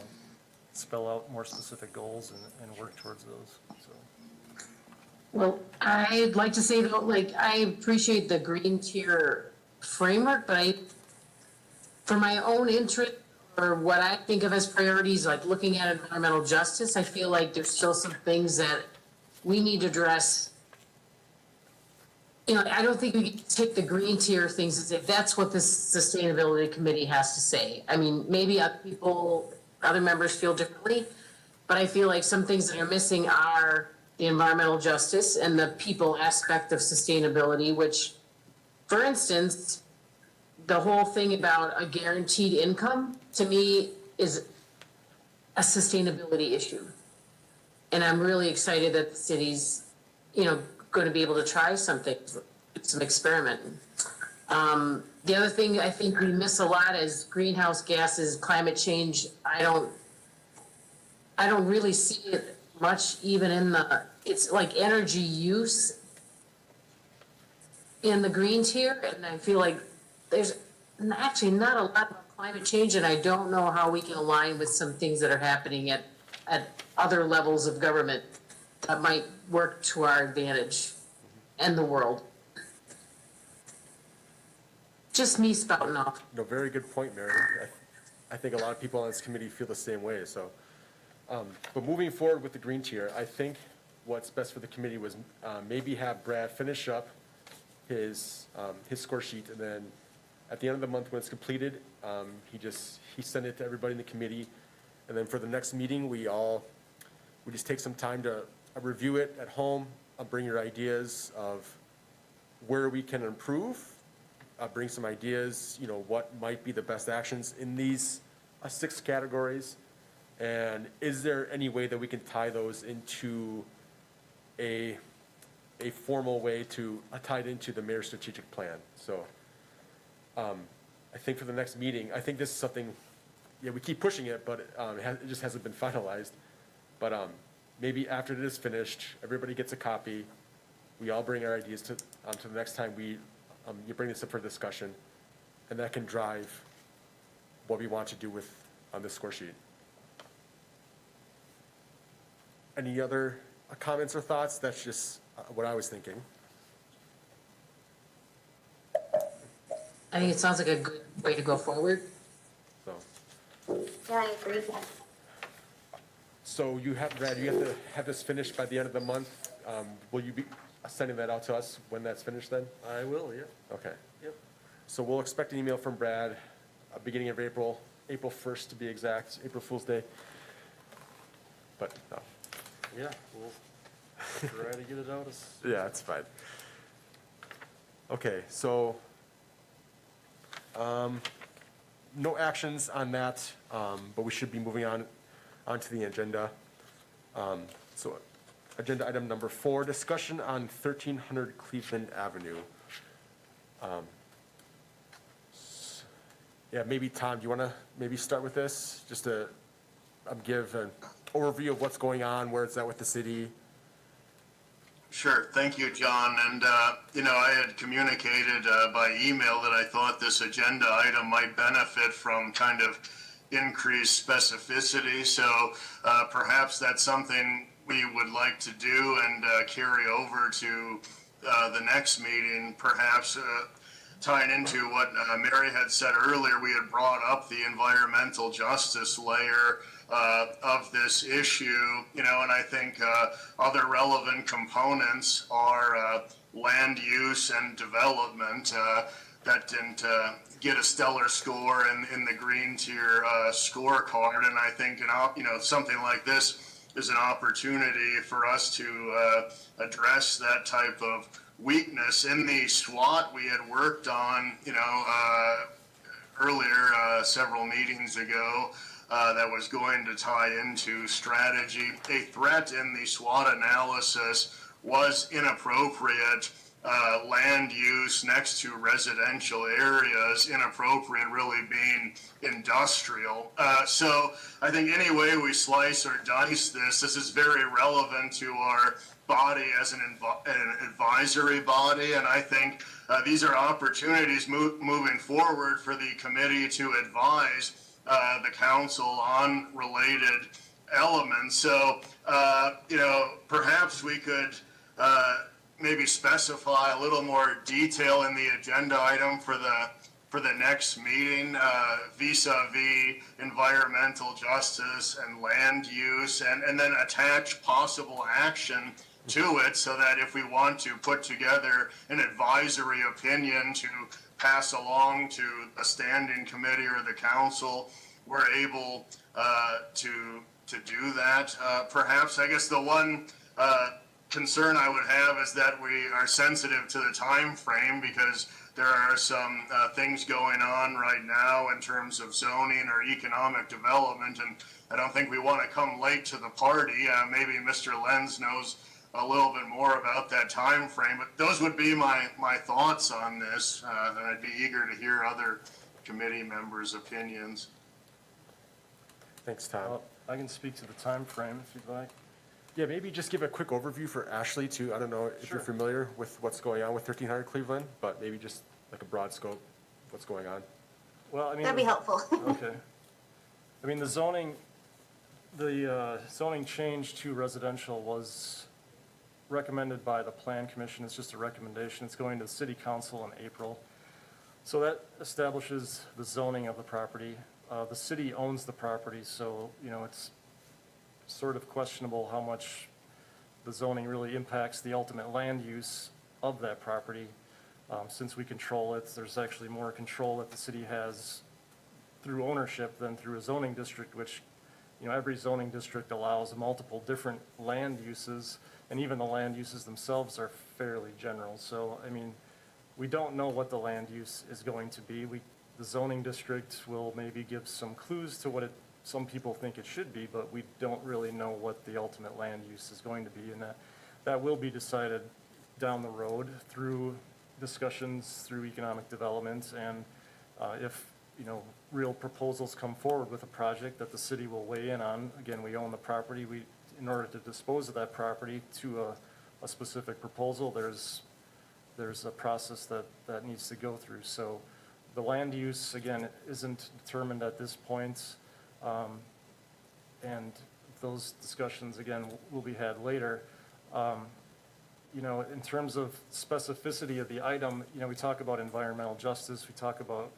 spell out more specific goals and work towards those, so. Well, I'd like to say though, like, I appreciate the green tier framework, but for my own interest, or what I think of as priorities, like looking at environmental justice, I feel like there's still some things that we need to address. You know, I don't think we can take the green tier things and say, that's what this sustainability committee has to say. I mean, maybe other members feel differently, but I feel like some things that are missing are the environmental justice and the people aspect of sustainability, which, for instance, the whole thing about a guaranteed income, to me, is a sustainability issue. And I'm really excited that the city's, you know, going to be able to try something, some experiment. The other thing I think we miss a lot is greenhouse gases, climate change. I don't really see it much even in it's like energy use in the green tier, and I feel like there's actually not a lot about climate change, and I don't know how we can align with some things that are happening at other levels of government that might work to our advantage and the world. Just me spouting off. No, very good point, Mary. I think a lot of people on this committee feel the same way, so. But moving forward with the green tier, I think what's best for the committee was maybe have Brad finish up his score sheet, and then at the end of the month when it's completed, he sent it to everybody in the committee, and then for the next meeting, we just take some time to review it at home, bring your ideas of where we can improve, bring some ideas, you know, what might be the best actions in these 6 categories, and is there any way that we can tie those into a formal way to tie it into the mayor's strategic plan? So I think for the next meeting, I think this is something, yeah, we keep pushing it, but it just hasn't been finalized. But maybe after it is finished, everybody gets a copy. We all bring our ideas to the next time you bring this up for discussion, and that can drive what we want to do on this score sheet. Any other comments or thoughts? That's just what I was thinking. I think it sounds like a good way to go forward. So. Yeah, I agree. So Brad, you have to have this finished by the end of the month. Will you be sending that out to us when that's finished then? I will, yeah. Okay. Yep. So we'll expect an email from Brad, beginning of April 1st to be exact, April Fool's Day. But no. Yeah, we'll try to get it out as. Yeah, it's fine. Okay, so no actions on that, but we should be moving onto the agenda. So agenda item number 4, discussion on 1300 Cleveland Avenue. Yeah, maybe Tom, do you want to maybe start with this? Just to give an overview of what's going on, where it's at with the city. Sure. Thank you, John. And, I had communicated by email that I thought this agenda item might benefit from kind of increased specificity. So perhaps that's something we would like to do and carry over to the next meeting, perhaps tying into what Mary had said earlier. We had brought up the environmental justice layer of this issue, and I think other relevant components are land use and development. That didn't get a stellar score in the green tier scorecard, and I think something like this is an opportunity for us to address that type of weakness. In the SWOT we had worked on, earlier, several meetings ago, that was going to tie into strategy. A threat in the SWOT analysis was inappropriate land use next to residential areas, inappropriate really being industrial. So I think any way we slice or dice this is very relevant to our body as an advisory body, and I think these are opportunities moving forward for the committee to advise the council on related elements. So, perhaps we could maybe specify a little more detail in the agenda item for the next meeting, vis-a-vis environmental justice and land use, and then attach possible action to it, so that if we want to put together an advisory opinion to pass along to a standing committee or the council, we're able to do that. Perhaps, I guess the one concern I would have is that we are sensitive to the time frame, because there are some things going on right now in terms of zoning or economic development, and I don't think we want to come late to the party. Maybe Mr. Lenz knows a little bit more about that time frame, but those would be my thoughts on this, and I'd be eager to hear other committee members' opinions. Thanks, Tom. Well, I can speak to the time frame if you'd like. Yeah, maybe just give a quick overview for Ashley too. I don't know if you're familiar with what's going on with 1300 Cleveland, but maybe just like a broad scope, what's going on. Well, I mean. That'd be helpful. Okay. I mean, the zoning change to residential was recommended by the Plan Commission. It's just a recommendation. It's going to the City Council in April. So that establishes the zoning of the property. The city owns the property, so, it's sort of questionable how much the zoning really impacts the ultimate land use of that property. Since we control it, there's actually more control that the city has through ownership than through a zoning district, which, every zoning district allows multiple different land uses, and even the land uses themselves are fairly general. So, I mean, we don't know what the land use is going to be. The zoning district will maybe give some clues to what some people think it should be, but we don't really know what the ultimate land use is going to be, and that will be decided down the road through discussions, through economic development, and if, real proposals come forward with a project that the city will weigh in on. Again, we own the property. In order to dispose of that property to a specific proposal, there's a process that needs to go through. So the land use, again, isn't determined at this point, and those discussions, again, will be had later. In terms of specificity of the item, we talk about environmental justice, we talk about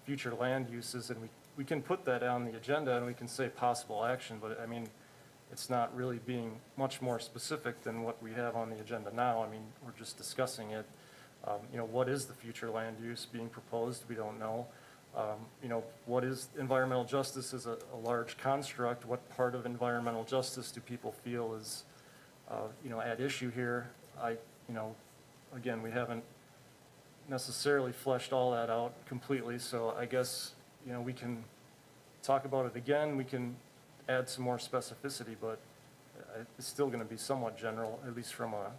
future land uses, and we can put that on the agenda and we can say possible action, but I mean, it's not really being much more specific than what we have on the agenda now. I mean, we're just discussing it. What is the future land use being proposed? We don't know. What is environmental justice is a large construct. What part of environmental justice do people feel is, at issue here? Again, we haven't necessarily fleshed all that out completely, so I guess, we can talk about it again. We can add some more specificity, but it's still going to be somewhat general, at least from a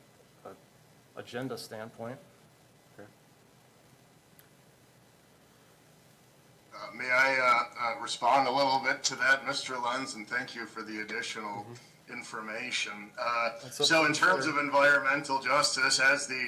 agenda standpoint. May I respond a little bit to that, Mr. Lenz, and thank you for the additional information. That's up So to in the terms chair. of environmental justice, as the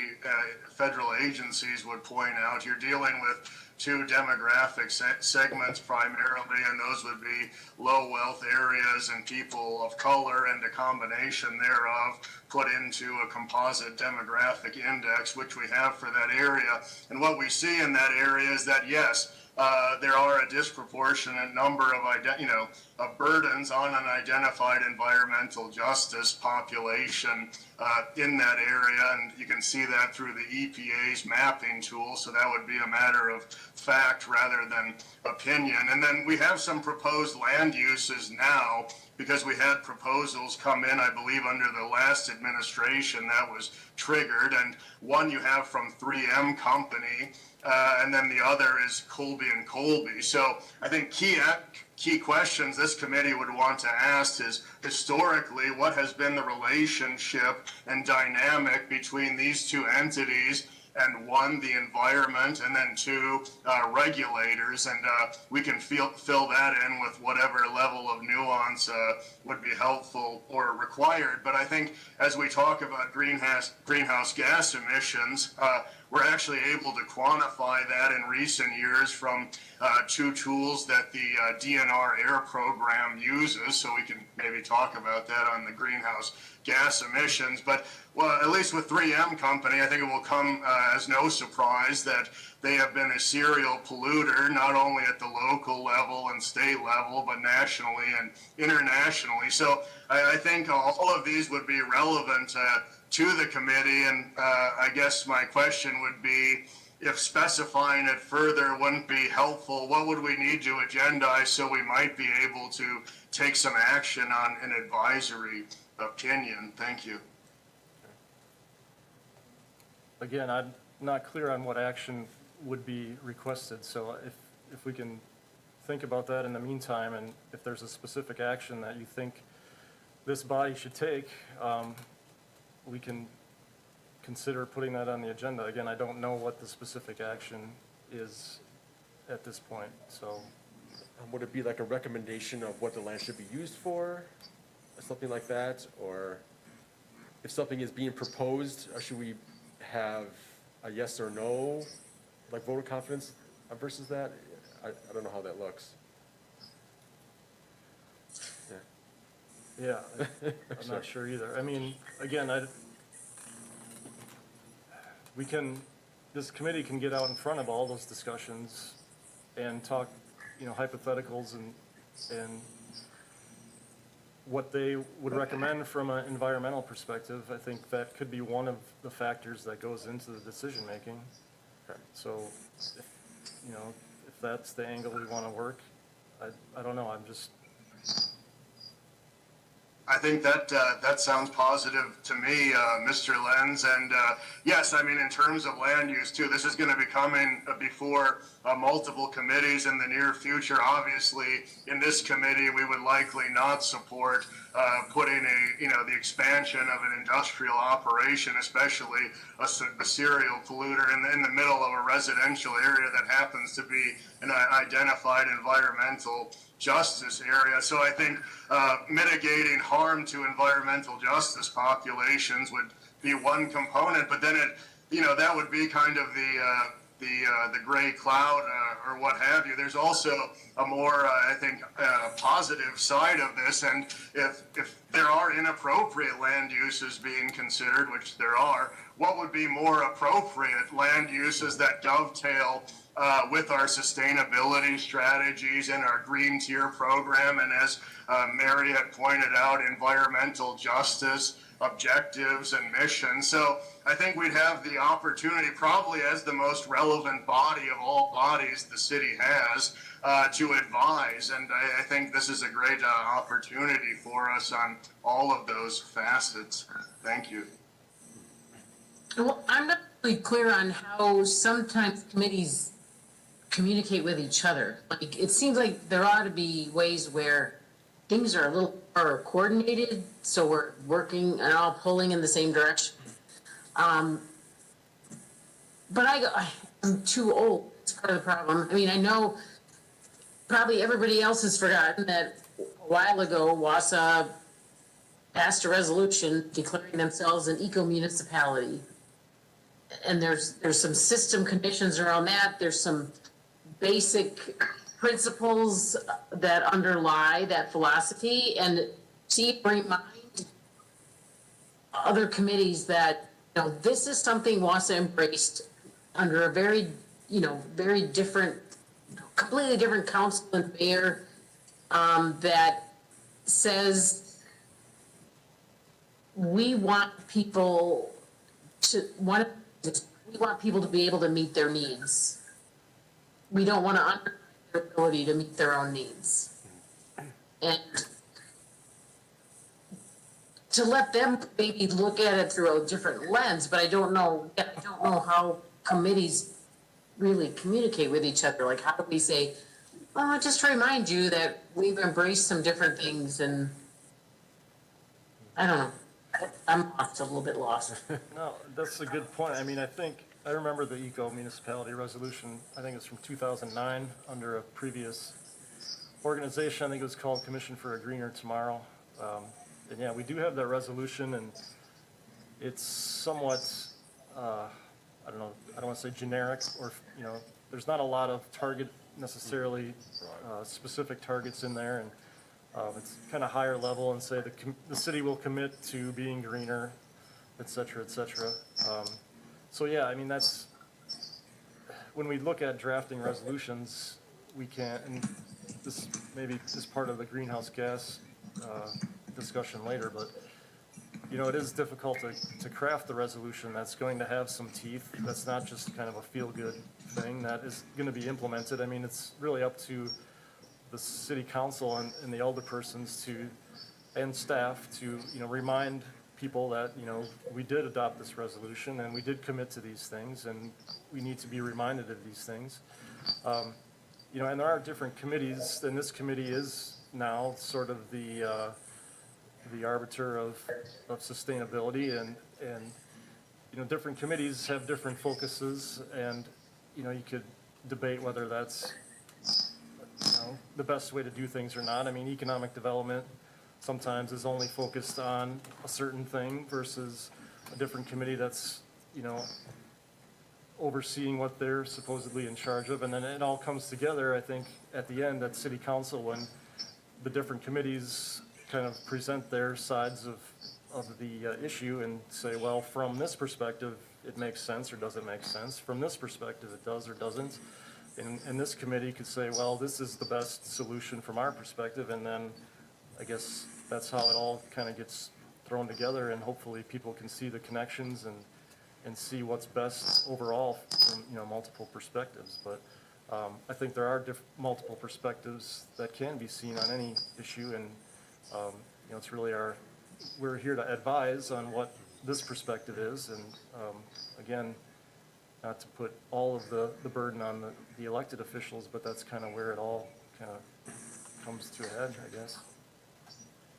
federal agencies would point out, you're dealing with two demographic segments primarily, and those would be low wealth areas and people of color, and a combination thereof put into a composite demographic index, which we have for that area. And what we see in that area is that, yes, there are a disproportionate number of, of burdens on an identified environmental justice population in that area, and you can see that through the EPA's mapping tool, so that would be a matter of fact rather than opinion. And then we have some proposed land uses now, because we had proposals come in, I believe, under the last administration that was triggered, and one you have from 3M Company, and then the other is Colby and Colby. So I think key questions this committee would want to ask is, historically, what has been the relationship and dynamic between these two entities, and one, the environment, and then two, regulators, and we can fill that in with whatever level of nuance would be helpful or required. But I think as we talk about greenhouse gas emissions, we're actually able to quantify that in recent years from two tools that the DNR air program uses, so we can maybe talk about that on the greenhouse gas emissions. But well, at least with 3M Company, I think it will come as no surprise that they have been a serial polluter, not only at the local level and state level, but nationally and internationally. So I think all of these would be relevant to the committee, and I guess my question would be, if specifying it further wouldn't be helpful, what would we need to agendize so we might be able to take some action on an advisory opinion? Thank you. Again, I'm not clear on what action would be requested, so if we can think about that in the meantime, and if there's a specific action that you think this body should take, we can consider putting that on the agenda. Again, I don't know what the specific action is at this point, so. Would it be like a recommendation of what the land should be used for, or something like that? Or if something is being proposed, should we have a yes or no, like vote of confidence versus that? I don't know how that looks. Yeah, I'm not sure either. I mean, again, this committee can get out in front of all those discussions and talk, hypotheticals and what they would recommend from an environmental perspective. I think that could be one of the factors that goes into the decision making. So, if that's the angle we want to work, I don't know. I think that sounds positive to me, Mr. Lenz. And yes, I mean, in terms of land use too, this is going to be coming before multiple committees in the near future. Obviously, in this committee, we would likely not support putting the expansion of an industrial operation, especially a serial polluter in the middle of a residential area that happens to be an identified environmental justice area. So I think mitigating harm to environmental justice populations would be one component, but then that would be kind of the gray cloud or what have you. There's also a more, I think, positive side of this, and if there are inappropriate land uses being considered, which there are, what would be more appropriate land uses that dovetail with our sustainability strategies and our green tier program, and as Mary had pointed out, environmental justice objectives and missions. So I think we'd have the opportunity, probably as the most relevant body of all bodies the city has, to advise. And I think this is a great opportunity for us on all of those facets. Thank you. Well, I'm not really clear on how sometimes committees communicate with each other. Like, it seems like there ought to be ways where things are a little more coordinated, so we're working and all pulling in the same direction. But I'm too old. It's part of the problem. I mean, I know probably everybody else has forgotten that a while ago, Wausau passed a resolution declaring themselves an eco-municipality. And there's some system conditions around that. There's some basic principles that underlie that philosophy, and to remind other committees that, you know, this is something Wausau embraced under a very, you know, very different, completely different council and mayor, that says we want people to be able to meet their needs. We don't want to undermine their ability to meet their own needs. And to let them maybe look at it through a different lens, but I don't know how committees really communicate with each other. Like, how do we say, well, just to remind you that we've embraced some different things, and I don't know. I'm lost, a little bit lost. No, that's a good point. I mean, I remember the eco-municipality resolution, I think it's from 2009, under a previous organization. I think it was called Commission for a Greener Tomorrow. And yeah, we do have that resolution, and it's somewhat, I don't know, I don't want to say generic, or, you know, there's not a lot of target, necessarily specific targets in there, and it's kind of higher level, and say the city will commit to being greener, et cetera, et cetera. So yeah, I mean, that's, when we look at drafting resolutions, we can't, and this maybe is part of the greenhouse gas discussion later, but, you know, it is difficult to craft the resolution that's going to have some teeth, that's not just kind of a feel-good thing that is going to be implemented. I mean, it's really up to the city council and the alderpersons and staff to, you know, remind people that, you know, we did adopt this resolution and we did commit to these things, and we need to be reminded of these things. You know, and there are different committees, and this committee is now sort of the arbiter of sustainability, and you know, different committees have different focuses, and, you know, you could debate whether that's, you know, the best way to do things or not. I mean, economic development sometimes is only focused on a certain thing versus a different committee that's, you know, overseeing what they're supposedly in charge of. And then it all comes together, I think, at the end at city council, when the different committees kind of present their sides of the issue and say, well, from this perspective, it makes sense or doesn't make sense. From this perspective, it does or doesn't. And this committee could say, well, this is the best solution from our perspective, and then I guess that's how it all kind of gets thrown together, and hopefully people can see the connections and see what's best overall from, you know, multiple perspectives. But I think there are multiple perspectives that can be seen on any issue, and you know, it's really we're here to advise on what this perspective is, and again, not to put all of the burden on the elected officials, but that's kind of where it all kind of comes to a head, I guess.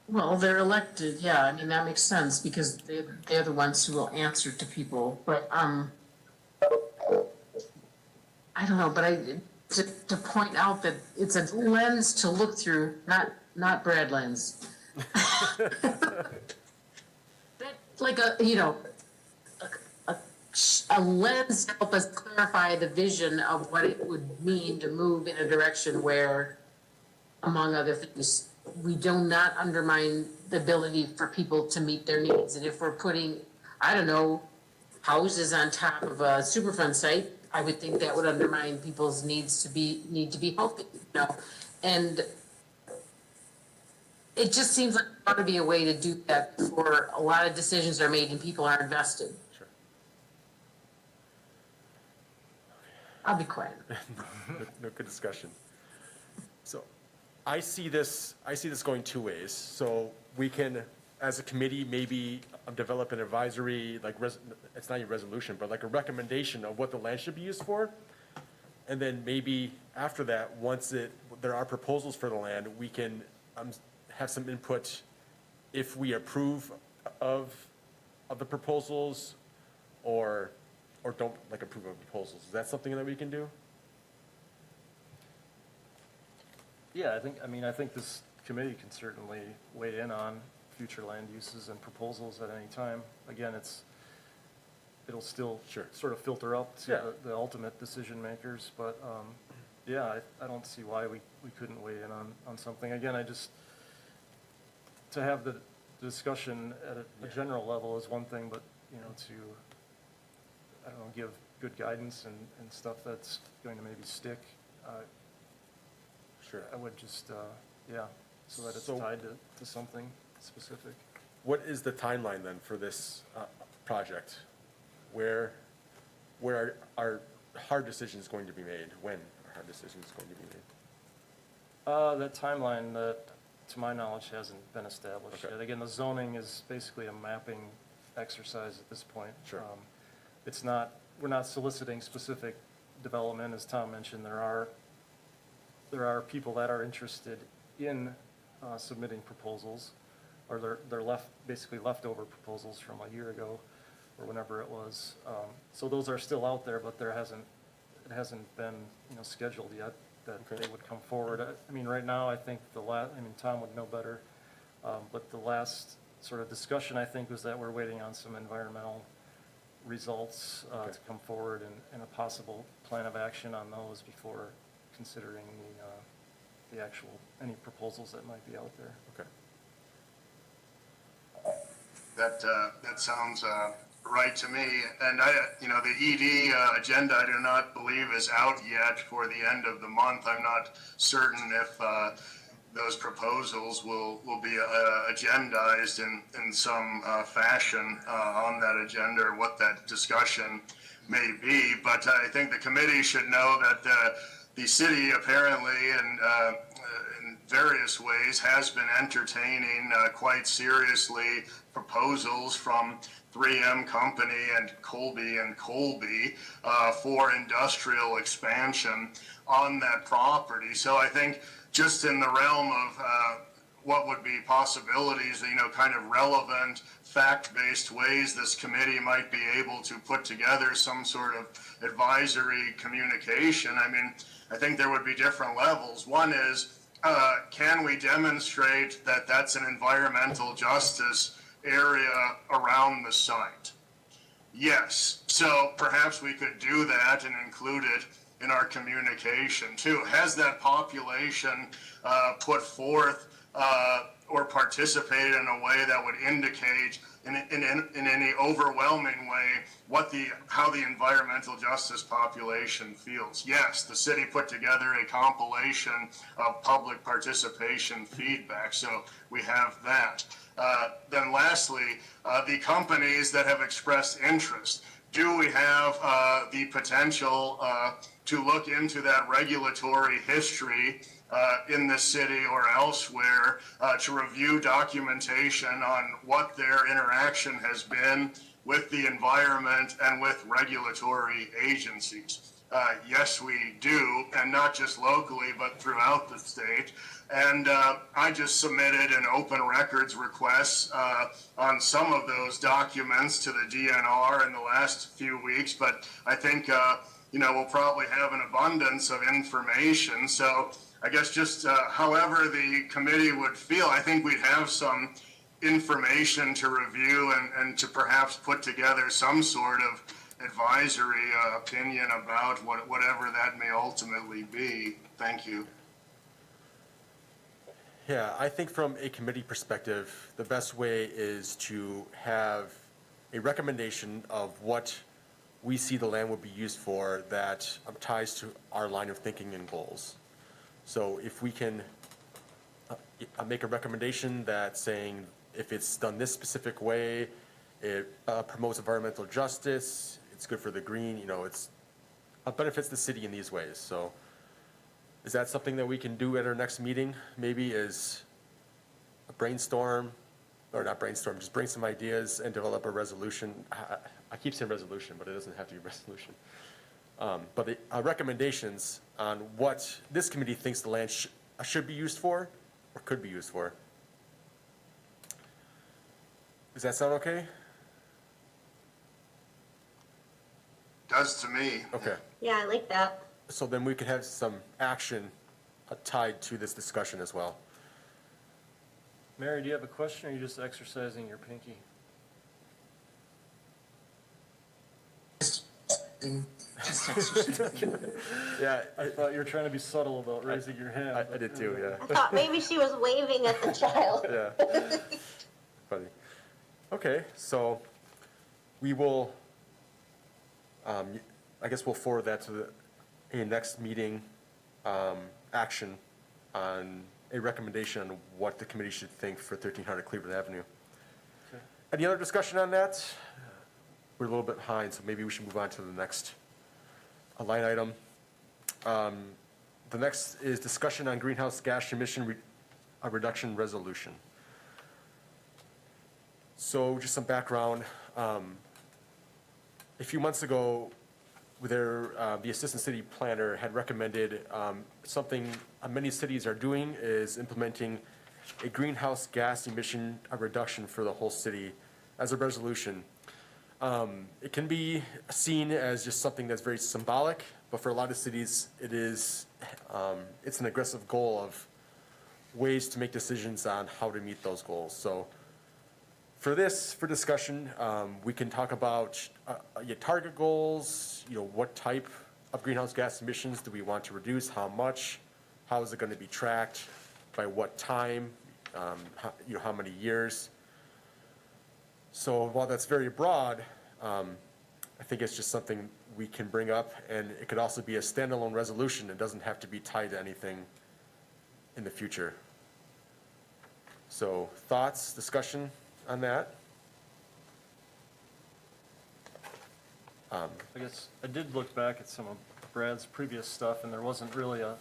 Well, they're elected, yeah, I mean, that makes sense, because they're the ones who will answer to people, but, I don't know, but to point out that it's a lens to look through, not Brad lens. That, like you know, a lens to help us clarify the vision of what it would mean to move in a direction where, among other things, we do not undermine the ability for people to meet their needs. And if we're putting, I don't know, houses on top of a Superfund site, I would think that would undermine people's need to be healthy, you know? And it just seems like there ought to be a way to do that before a lot of decisions are made and people are invested. Sure. I'll be quiet. No, good discussion. So I see this going two ways. So we can, as a committee, maybe develop an advisory, like it's not a resolution, but like a recommendation of what the land should be used for. And then maybe after that, once there are proposals for the land, we can have some input if we approve of the proposals or don't like approve of proposals. Is that something that we can do? Yeah, I think this committee can certainly weigh in on future land uses and proposals at any time. Again, it'll still Sure. sort of filter up Yeah. to the ultimate decision makers, but, yeah, I don't see why we couldn't weigh in on something. Again, to have the discussion at a general level is one thing, but, to, I don't know, give good guidance and stuff that's going to maybe stick, Sure. I would just, yeah, so that it's So- tied to something specific. What is the timeline then for this project? Where are hard decisions going to be made? When are hard decisions going to be made? That timeline that, to my knowledge, hasn't been established Okay. yet. Again, the zoning is basically a mapping exercise at this point. Sure. It's not, we're not soliciting specific development, as Tom mentioned, there are people that are interested in submitting proposals, or they're basically leftover proposals from a year ago, or whenever it was. So those are still out there, but it hasn't been, scheduled yet that Okay. they would come forward. I mean, right now, I think Tom would know better, but the last sort of discussion, I think, was that we're waiting on some environmental results Okay. to come forward and a possible plan of action on those before considering the actual, any proposals that might be out there. Okay. That sounds right to me. And the ED agenda, I do not believe is out yet for the end of the month. I'm not certain if those proposals will be agendized in some fashion on that agenda, or what that discussion may be. But I think the committee should know that the city apparently in various ways has been entertaining quite seriously proposals from 3M Company and Colby for industrial expansion on that property. So I think just in the realm of what would be possibilities, kind of relevant, fact-based ways this committee might be able to put together some sort of advisory communication. I mean, I think there would be different levels. One is, can we demonstrate that that's an environmental justice area around the site? Yes. So perhaps we could do that and include it in our communication too. Has that population put forth or participated in a way that would indicate in any overwhelming way how the environmental justice population feels? Yes, the city put together a compilation of public participation feedback, so we have that. Then lastly, the companies that have expressed interest. Do we have the potential to look into that regulatory history in the city or elsewhere to review documentation on what their interaction has been with the environment and with regulatory agencies? Yes, we do, and not just locally, but throughout the state. And I just submitted an open records request on some of those documents to the DNR in the last few weeks, but I think we'll probably have an abundance of information. So I guess just however the committee would feel, I think we'd have some information to review and to perhaps put together some sort of advisory opinion about whatever that may ultimately be. Thank you. Yeah, I think from a committee perspective, the best way is to have a recommendation of what we see the land would be used for that ties to our line of thinking and goals. So if we can make a recommendation that saying if it's done this specific way, it promotes environmental justice, it's good for the green, it benefits the city in these ways. So is that something that we can do at our next meeting? Maybe is a brainstorm, or not brainstorm, just bring some ideas and develop a resolution. I keep saying resolution, but it doesn't have to be a resolution. But the recommendations on what this committee thinks the land should be used for or could be used for. Does that sound okay? Does to me. Okay. Yeah, I like that. So then we could have some action tied to this discussion as well. Mary, do you have a question, or are you just exercising your pinky? Yeah, I thought you were trying to be subtle about raising your hand. I did too, I yeah. thought maybe she was waving at the child. Yeah. Funny. Okay, so we will, I guess we'll forward that to a next meeting, action on a recommendation on what the committee should think for 1300 Cleveland Avenue. Okay. Any other discussion on that? We're a little bit behind, so maybe we should move on to the next line item. The next is discussion on greenhouse gas emission reduction resolution. So just some background. A few months ago, the assistant city planner had recommended something many cities are doing is implementing a greenhouse gas emission reduction for the whole city as a resolution. It can be seen as just something that's very symbolic, but for a lot of cities, it's an aggressive goal of ways to make decisions on how to meet those goals. So for discussion, we can talk about your target goals, what type of greenhouse gas emissions do we want to reduce, how much, how is it going to be tracked, by what time, how many years. So while that's very broad, I think it's just something we can bring up, and it could also be a standalone resolution. It doesn't have to be tied to anything in the future. So thoughts, discussion on that? I guess I did look back at some of Brad's previous stuff, and there wasn't really a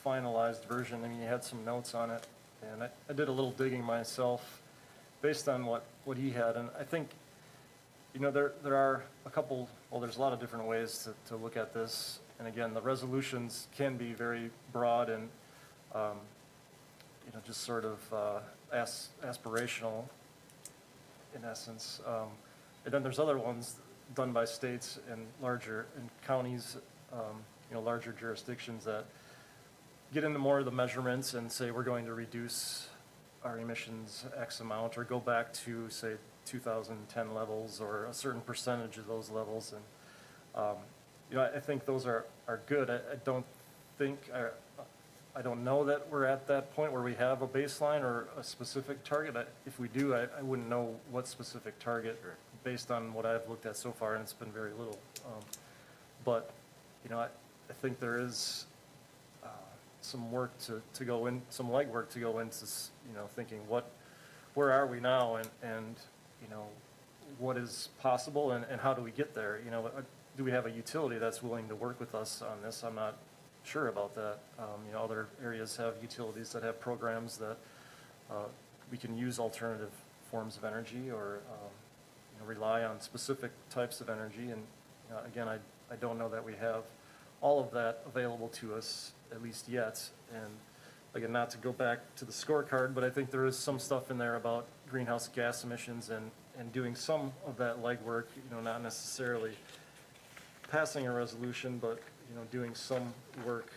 finalized version. I mean, he had some notes on it, and I did a little digging myself based on what he had, and I think, there are a couple, well, there's a lot of different ways to look at this, and again, the resolutions can be very broad and, just sort of aspirational in essence. And then there's other ones done by states and counties, larger jurisdictions that get into more of the measurements and say we're going to reduce our emissions X amount, or go back to, say, 2010 levels or a certain percentage of those levels. And, I think those are good. I don't know that we're at that point where we have a baseline or a specific target. If we do, I wouldn't know what specific target based on what I've looked at so far, and it's been very little. But, I think there is some work to go in, some legwork to go into, thinking where are we now, and what is possible, and how do we get there? Do we have a utility that's willing to work with us on this? I'm not sure about that. Other areas have utilities that have programs that we can use alternative forms of energy, or rely on specific types of energy. And again, I don't know that we have all of that available to us, at least yet. And again, not to go back to the scorecard, but I think there is some stuff in there about greenhouse gas emissions and doing some of that legwork, not necessarily passing a resolution, but doing some work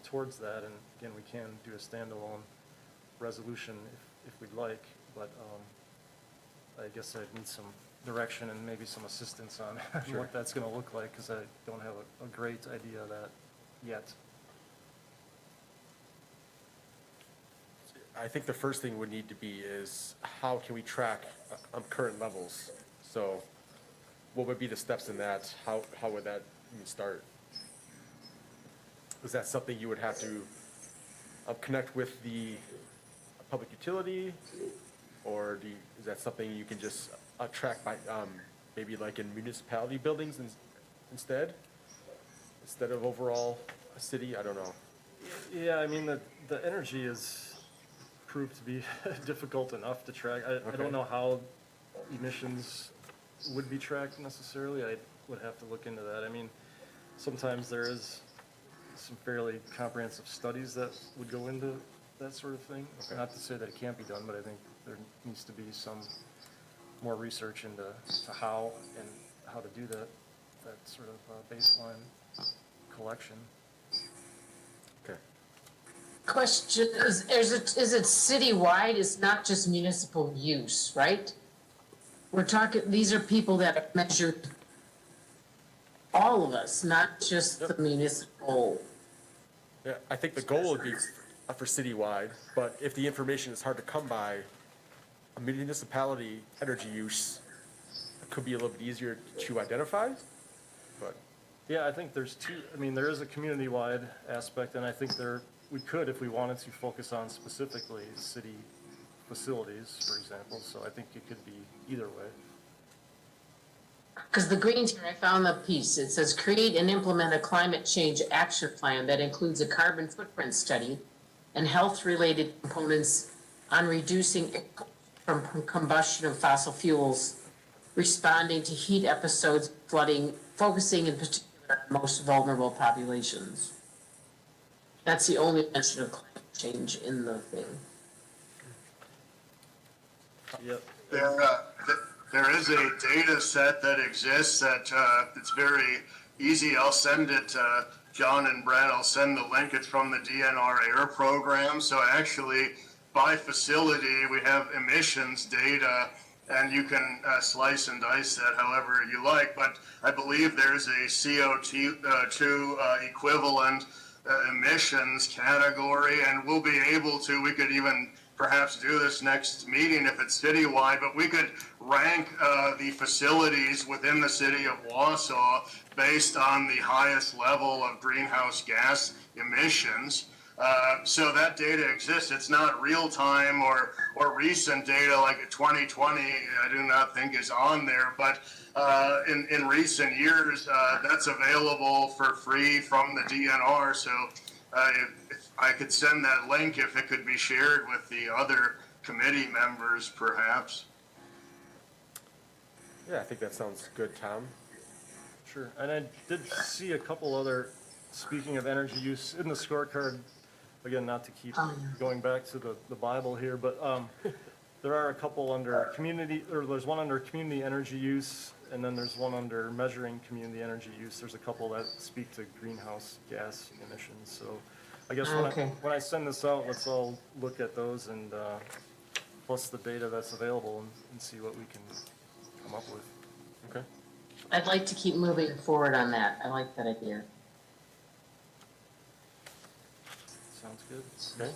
towards that. And again, we can do a standalone resolution if we'd like, but I guess I'd need some direction and maybe some assistance on Sure. what that's going to look like, because I don't have a great idea of that yet. I think the first thing would need to be is how can we track current levels? So what would be the steps in that? How would that even start? Is that something you would have to connect with the public utility? Or is that something you can just track by, maybe like in municipality buildings instead of overall a city? I don't know. Yeah, I mean, the energy is proved to be difficult enough to track. I Okay. don't know how emissions would be tracked necessarily. I would have to look into that. I mean, sometimes there is some fairly comprehensive studies that would go into that sort of thing. Okay. Not to say that it can't be done, but I think there needs to be some more research into how and how to do that sort of baseline collection. Okay. Question, is it citywide? It's not just municipal use, right? We're talking, these are people that have measured all of us, not just the municipal. Yeah, I think the goal would be for citywide, but if the information is hard to come by, a municipality energy use could be a little bit easier to identify, but, Yeah, I think there's two, I mean, there is a community-wide aspect, and I think we could, if we wanted to, focus on specifically city facilities, for example, so I think it could be either way. Because the Greens here, I found the piece, it says create and implement a climate change action plan that includes a carbon footprint study and health-related components on reducing from combustion of fossil fuels, responding to heat episodes, flooding, focusing in particular on most vulnerable populations. That's the only mention of climate change in the thing. Yep. There is a data set that exists that it's very easy. I'll send it, John and Brad, I'll send the link. It's from the DNR AIR program. So actually, by facility, we have emissions data, and you can slice and dice that however you like. But I believe there's a CO2 equivalent emissions category, and we'll be able to, we could even perhaps do this next meeting if it's citywide, but we could rank the facilities within the city of Wausau based on the highest level of greenhouse gas emissions. So that data exists. It's not real time or recent data like 2020, I do not think is on there, but in recent years, that's available for free from the DNR. So if I could send that link, if it could be shared with the other committee members, perhaps. yeah, I think that sounds good, Tom. Sure, and I did see a couple other, speaking of energy use, in the scorecard, again, not to keep going back to the Bible here, but there are a couple under community, or there's one under community energy use, and then there's one under measuring community energy use. There's a couple that speak to greenhouse gas emissions, so I guess when I send this out, let's all look at those and plus the data that's available and see what we can come up with. Okay. I'd like to keep moving forward on that. I like that idea. Sounds good. Okay.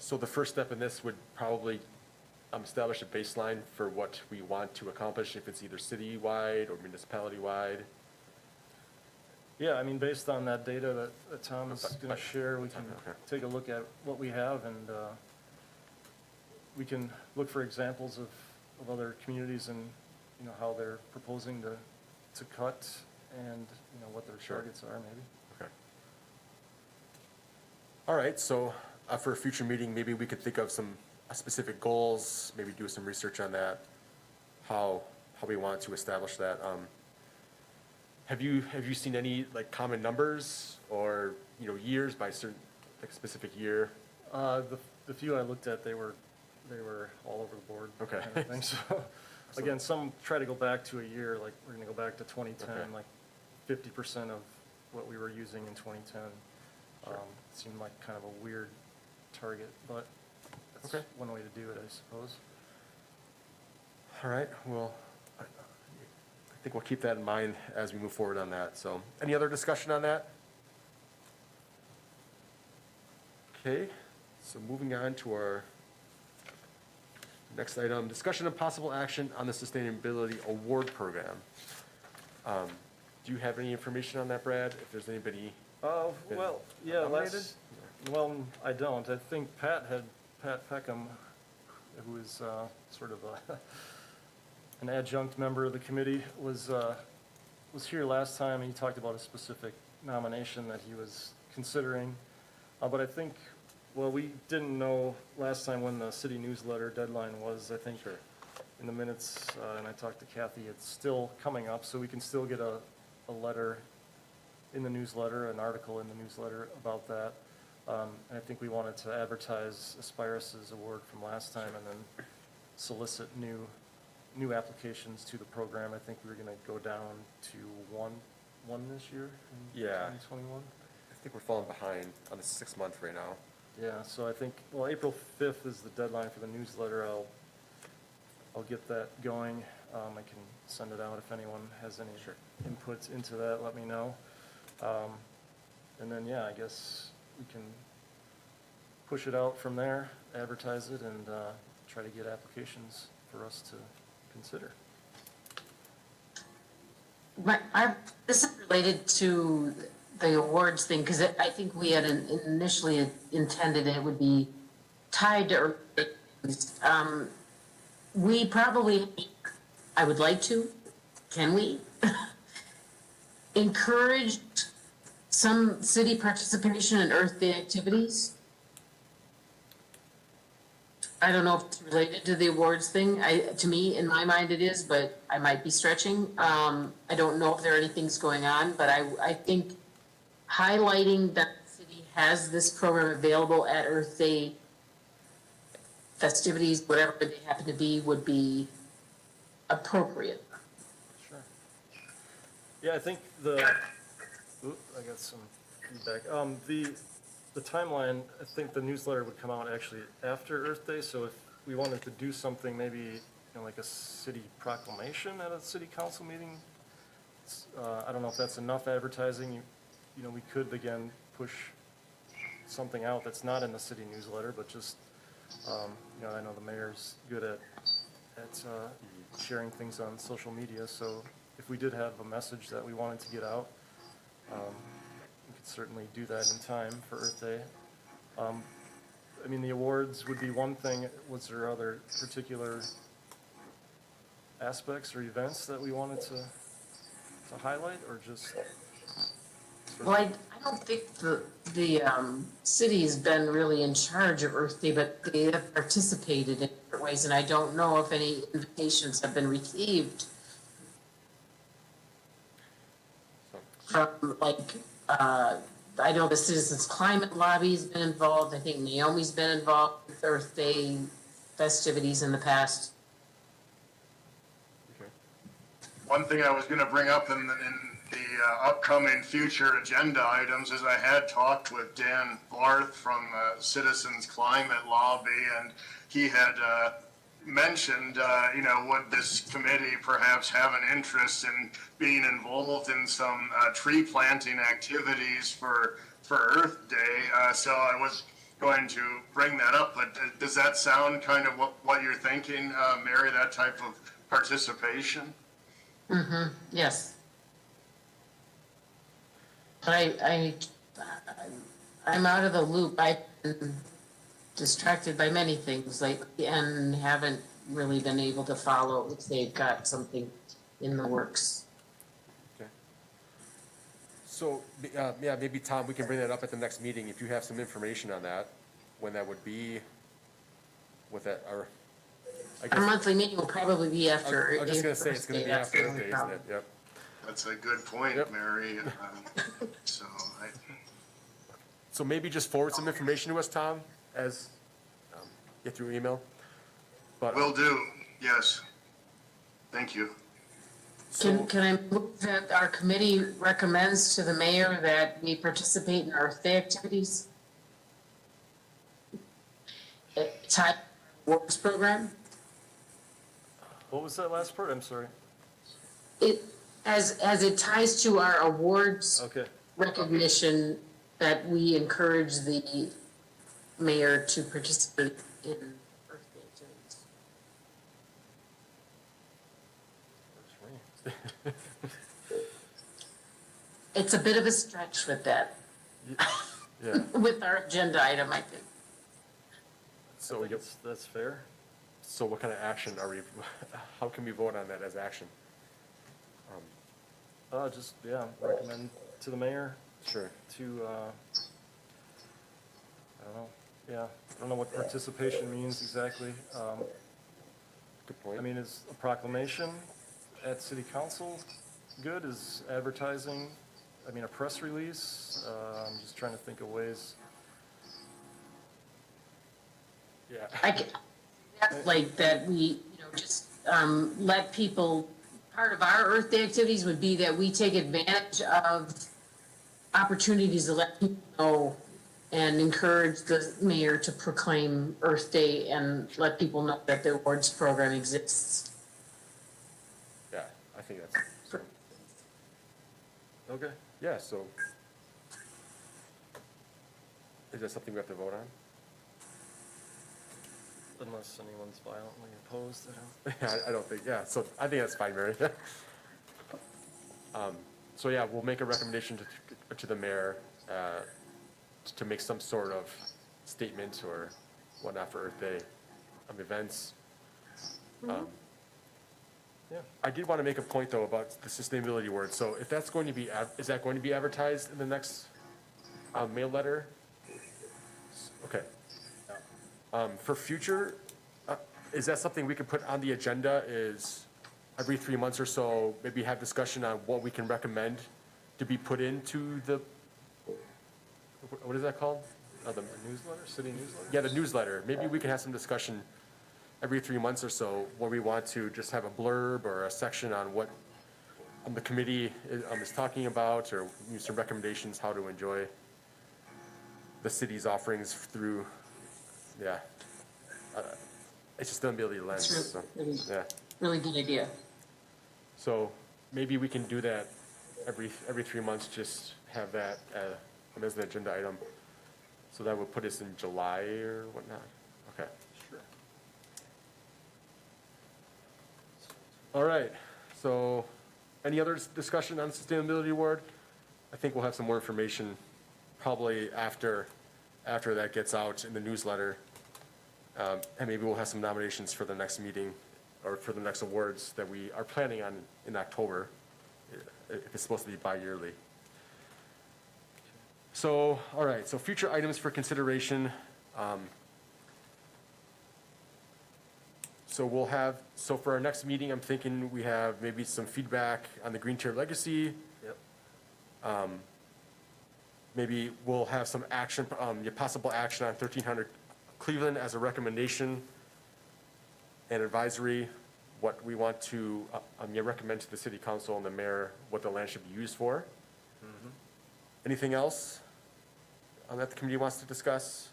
So the first step in this would probably establish a baseline for what we want to accomplish, if it's either city-wide or municipality-wide. Yeah, I mean, based on that data that Tom is going to share, we can Okay. take a look at what we have, and we can look for examples of other communities and, you know, how they're proposing to cut and, you know, what their targets are, maybe. Okay. All right, so for a future meeting, maybe we could think of some specific goals, maybe do some research on that, how we want to establish that. Have you seen any like common numbers or, you know, years by certain, like specific year? The few I looked at, they were all over the board. Okay. Kind of thing. So, again, some try to go back to a year, like we're gonna go back to 2010, Okay. like 50% of what we were using in 2010. Seemed like kind of a weird target, but that's Okay. one way to do it, I suppose. All right, well, I think we'll keep that in mind as we move forward on that. So, any other discussion on that? Okay, so moving on to our next item, discussion of possible action on the Sustainability Award Program. Do you have any information on that, Brad? If there's anybody? been Well, yeah, nominated? well, I don't. I think Pat Peckham, who is sort of an adjunct member of the committee, was here last time, and he talked about a specific nomination that he was considering. But I think, well, we didn't know last time when the city newsletter deadline was. I think in the minutes, and I talked to Kathy, it's still coming up, so we can still get a letter in the newsletter, an article in the newsletter about that. And I think we wanted to advertise Aspirus's award from last time and then solicit new applications to the program. I think we were gonna go down to one this year in Yeah. 2021. I think we're falling behind on the 6 month right now. Yeah, so I think, well, April 5th is the deadline for the newsletter. I'll get that going. I can send it out if anyone has any inputs into that, let me know. And then, yeah, I guess we can push it out from there, advertise it, and try to get applications for us to consider. This is related to the awards thing, because I think we had initially intended it would be tied to, we probably, I would like to, can we? Encourage some city participation in Earth Day activities? I don't know if it's related to the awards thing. To me, in my mind it is, but I might be stretching. I don't know if there are any things going on, but I think highlighting that the city has this program available at Earth Day festivities, whatever they happen to be, would be appropriate. Sure. Yeah, I think I got some feedback. The timeline, I think the newsletter would come out actually after Earth Day, so if we wanted to do something, maybe, like a city proclamation at a city council meeting, I don't know if that's enough advertising. We could, again, push something out that's not in the city newsletter, but just, I know the mayor's good at sharing things on social media, so if we did have a message that we wanted to get out, we could certainly do that in time for Earth Day. The awards would be one thing. Was there other particular aspects or events that we wanted to highlight, or just? Well, I don't think the city's been really in charge of Earth Day, but they have participated in different ways, and I don't know if any invitations have been received from, I know the Citizens Climate Lobby's been involved. I think Naomi's been involved with Earth Day festivities in the past. Okay. One thing I was going to bring up in the upcoming future agenda items is I had talked with Dan Barth from Citizens Climate Lobby, and he had mentioned, would this committee perhaps have an interest in being involved in some tree planting activities for Earth Day. So I was going to bring that up, but does that sound kind of what you're thinking, Mary, that type of participation? Mm-hmm, yes. But I'm out of the loop. I've been distracted by many things lately and haven't really been able to follow if they've got something in the works. Okay. So, maybe Tom, we can bring that up at the next meeting if you have some information on that, when that would be, with that, or, I guess. Our monthly meeting will probably be after. I'm just gonna say, it's gonna be after Earth Day, isn't it? Yep. That's a good point, Yep. Mary. So maybe just forward some information to us, Tom, as, get through email. But Will do, yes. Thank you. so, Can I move that our committee recommends to the mayor that we participate in Earth Day activities? Type works program? What was that last part? I'm sorry. As it ties to our awards Okay. recognition, that we encourage the mayor to participate in Earth Day activities. It's a bit of a stretch with that, yeah, with our agenda item, I think. so we get, That's fair. so what kind of action are we, how can we vote on that as action? Recommend to the mayor Sure. to, I don't know what participation means exactly. Good point. Is a proclamation at city council good? Is advertising, a press release? I'm just trying to think of ways. Yeah. Like that we, just let people, part of our Earth Day activities would be that we take advantage of opportunities to let people know and encourage the mayor to proclaim Earth Day and let people know that the awards program exists. Yeah, I think that's, okay, yeah, so. Is that something we have to vote on? Unless anyone's violently opposed, Yeah, I don't think, yeah, so I think that's fine, Mary. So yeah, we'll make a recommendation to the mayor, to make some sort of statement or whatnot for Earth Day, events. Yeah, I did want to make a point though about the sustainability word, so if that's going to be, is that going to be advertised in the next, mail letter? Okay. For future, is that something we could put on the agenda, is every 3 months or so, maybe have discussion on what we can recommend to be put into the, what is that called? the newsletter, city newsletter? Yeah, the newsletter. Maybe we can have some discussion every 3 months or so where we want to just have a blurb or a section on what the committee is talking about, or use some recommendations how to enjoy the city's offerings through, yeah. It's sustainability lens, That's so, really, yeah. really good idea. So maybe we can do that every 3 months, just have that as an agenda item. So that would put us in July or whatnot. Okay. Sure. All right. So any other discussion on sustainability award? I think we'll have some more information probably after that gets out in the newsletter. And maybe we'll have some nominations for the next meeting or for the next awards that we are planning on in October, if it's supposed to be bi-yearly. So, all right, so future items for consideration. So we'll have, so for our next meeting, I'm thinking we have maybe some feedback on the Green Tier Legacy. Yep. Maybe we'll have some action, possible action on 1300 Cleveland as a recommendation and advisory, what we want to recommend to the city council and the mayor, what the land should be used for. Anything else that the committee wants to discuss?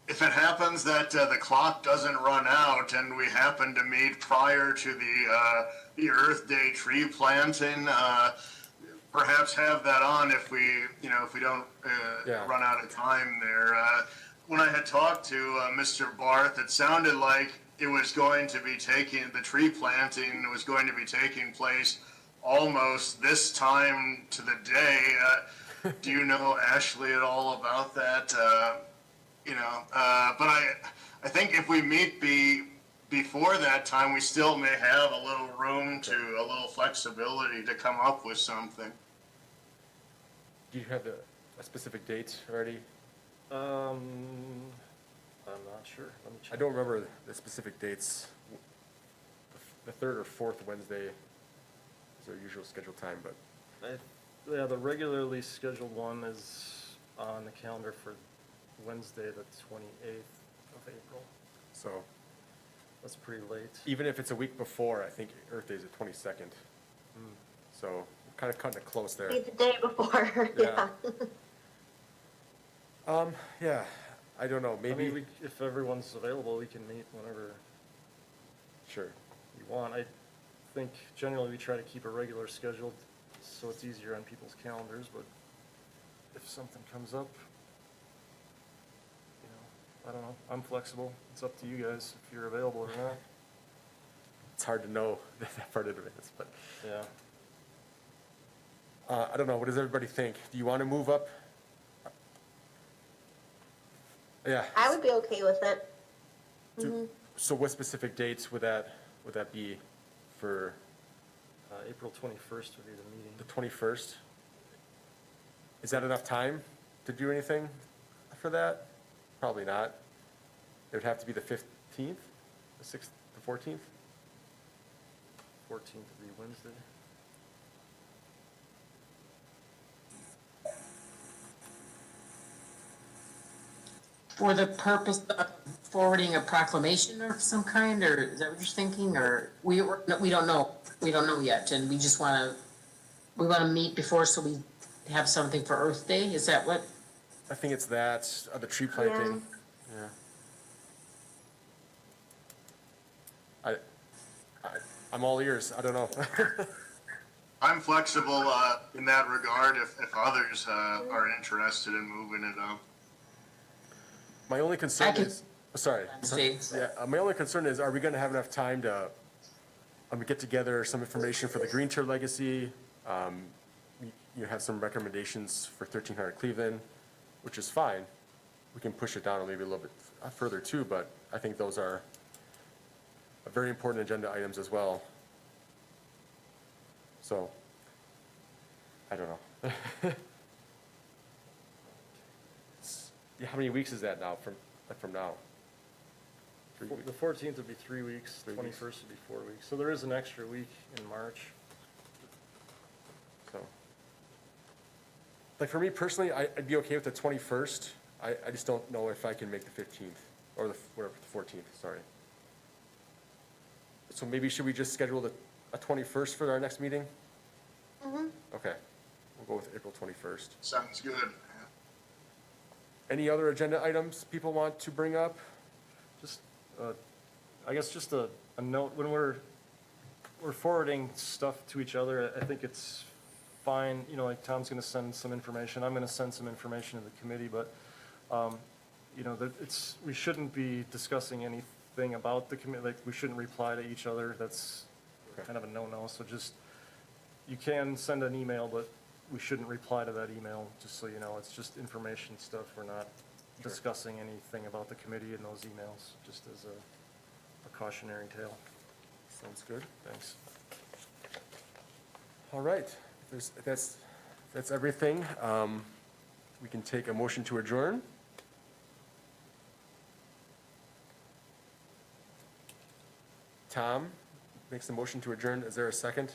If it happens that the clock doesn't run out and we happen to meet prior to the Earth Day tree planting, perhaps have that on if we don't Yeah. run out of time there. When I had talked to Mr. Barth, it sounded like it was going to be the tree planting was going to be taking place almost this time to the day. Do you know, Ashley, at all about that? But I think if we meet before that time, we still may have a little room a little flexibility to come up with something. Do you have a specific date already? I'm not sure. Let me check. I don't remember the specific dates. The third or fourth Wednesday is our usual scheduled time, but Yeah, the regularly scheduled one is on the calendar for Wednesday, the 28th of April. so That's pretty late. even if it's a week before, I think Earth Day is the 22nd. So we're kind of cutting it close there. Be the day before. Yeah. Yeah. Yeah, I don't know, I maybe, mean, if everyone's available, we can meet whenever sure. you want. I think generally we try to keep a regular schedule so it's easier on people's calendars, but if something comes up, I don't know, I'm flexible. It's up to you guys if you're available or not. It's hard to know that part of it is, but Yeah. I don't know, what does everybody think? Do you want to move up? Yeah. I would be okay with it. So what specific dates would that be for April 21st would be the meeting. the 21st? Is that enough time to do anything for that? Probably not. It would have to be the 15th, the 6th, the 14th? 14th would be Wednesday. For the purpose of forwarding a proclamation of some kind, or is that what you're thinking, or we don't know yet, and we just we wanna meet before, so we have something for Earth Day? Is that what? I think it's that, the tree planting. Yeah. I'm all ears. I don't know. I'm flexible in that regard if others are interested in moving it up. My only concern I can- is, sorry. See. Yeah, my only concern is, are we gonna have enough time to, get together some information for the Green Tier Legacy? You have some recommendations for 1300 Cleveland, which is fine. We can push it down maybe a little bit further too, but I think those are very important agenda items as well. So, I don't know. Yeah, how many weeks is that now, from now? 3 weeks? The 14th would be 3 weeks, 3 weeks. 21st would be 4 weeks. So there is an extra week in March. So, like for me personally, I'd be okay with the 21st. I just don't know if I can make the 15th, or the 14th, sorry. So maybe should we just schedule a 21st for our next meeting? Okay, we'll go with April 21st. Sounds good. Any other agenda items people want to bring up? Just, I guess just a note, when we're forwarding stuff to each other, I think it's fine, like Tom's gonna send some information, I'm gonna send some information to the committee, but, we shouldn't be discussing anything about the committee, like, we shouldn't reply to each other, that's kind of a no-no, so just, you can send an email, but we shouldn't reply to that email, just so you know, it's just information stuff, we're not discussing anything about the committee in those emails, just as a cautionary tale. Sounds good. Thanks. All right, that's everything. We can take a motion to adjourn. Tom makes the motion to adjourn. Is there a second?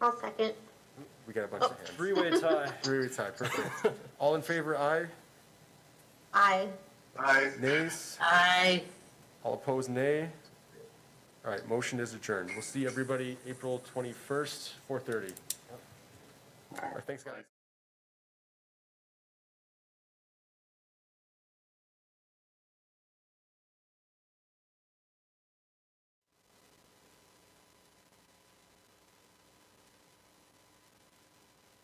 I'll second. We got a bunch of hands. Three-way tie. Three-way tie, perfect. All in favor, aye? Aye. Aye. Nays? I. All opposed, nay? All right, motion is adjourned. We'll see everybody April 21st, 4:30. All right, thanks, guys.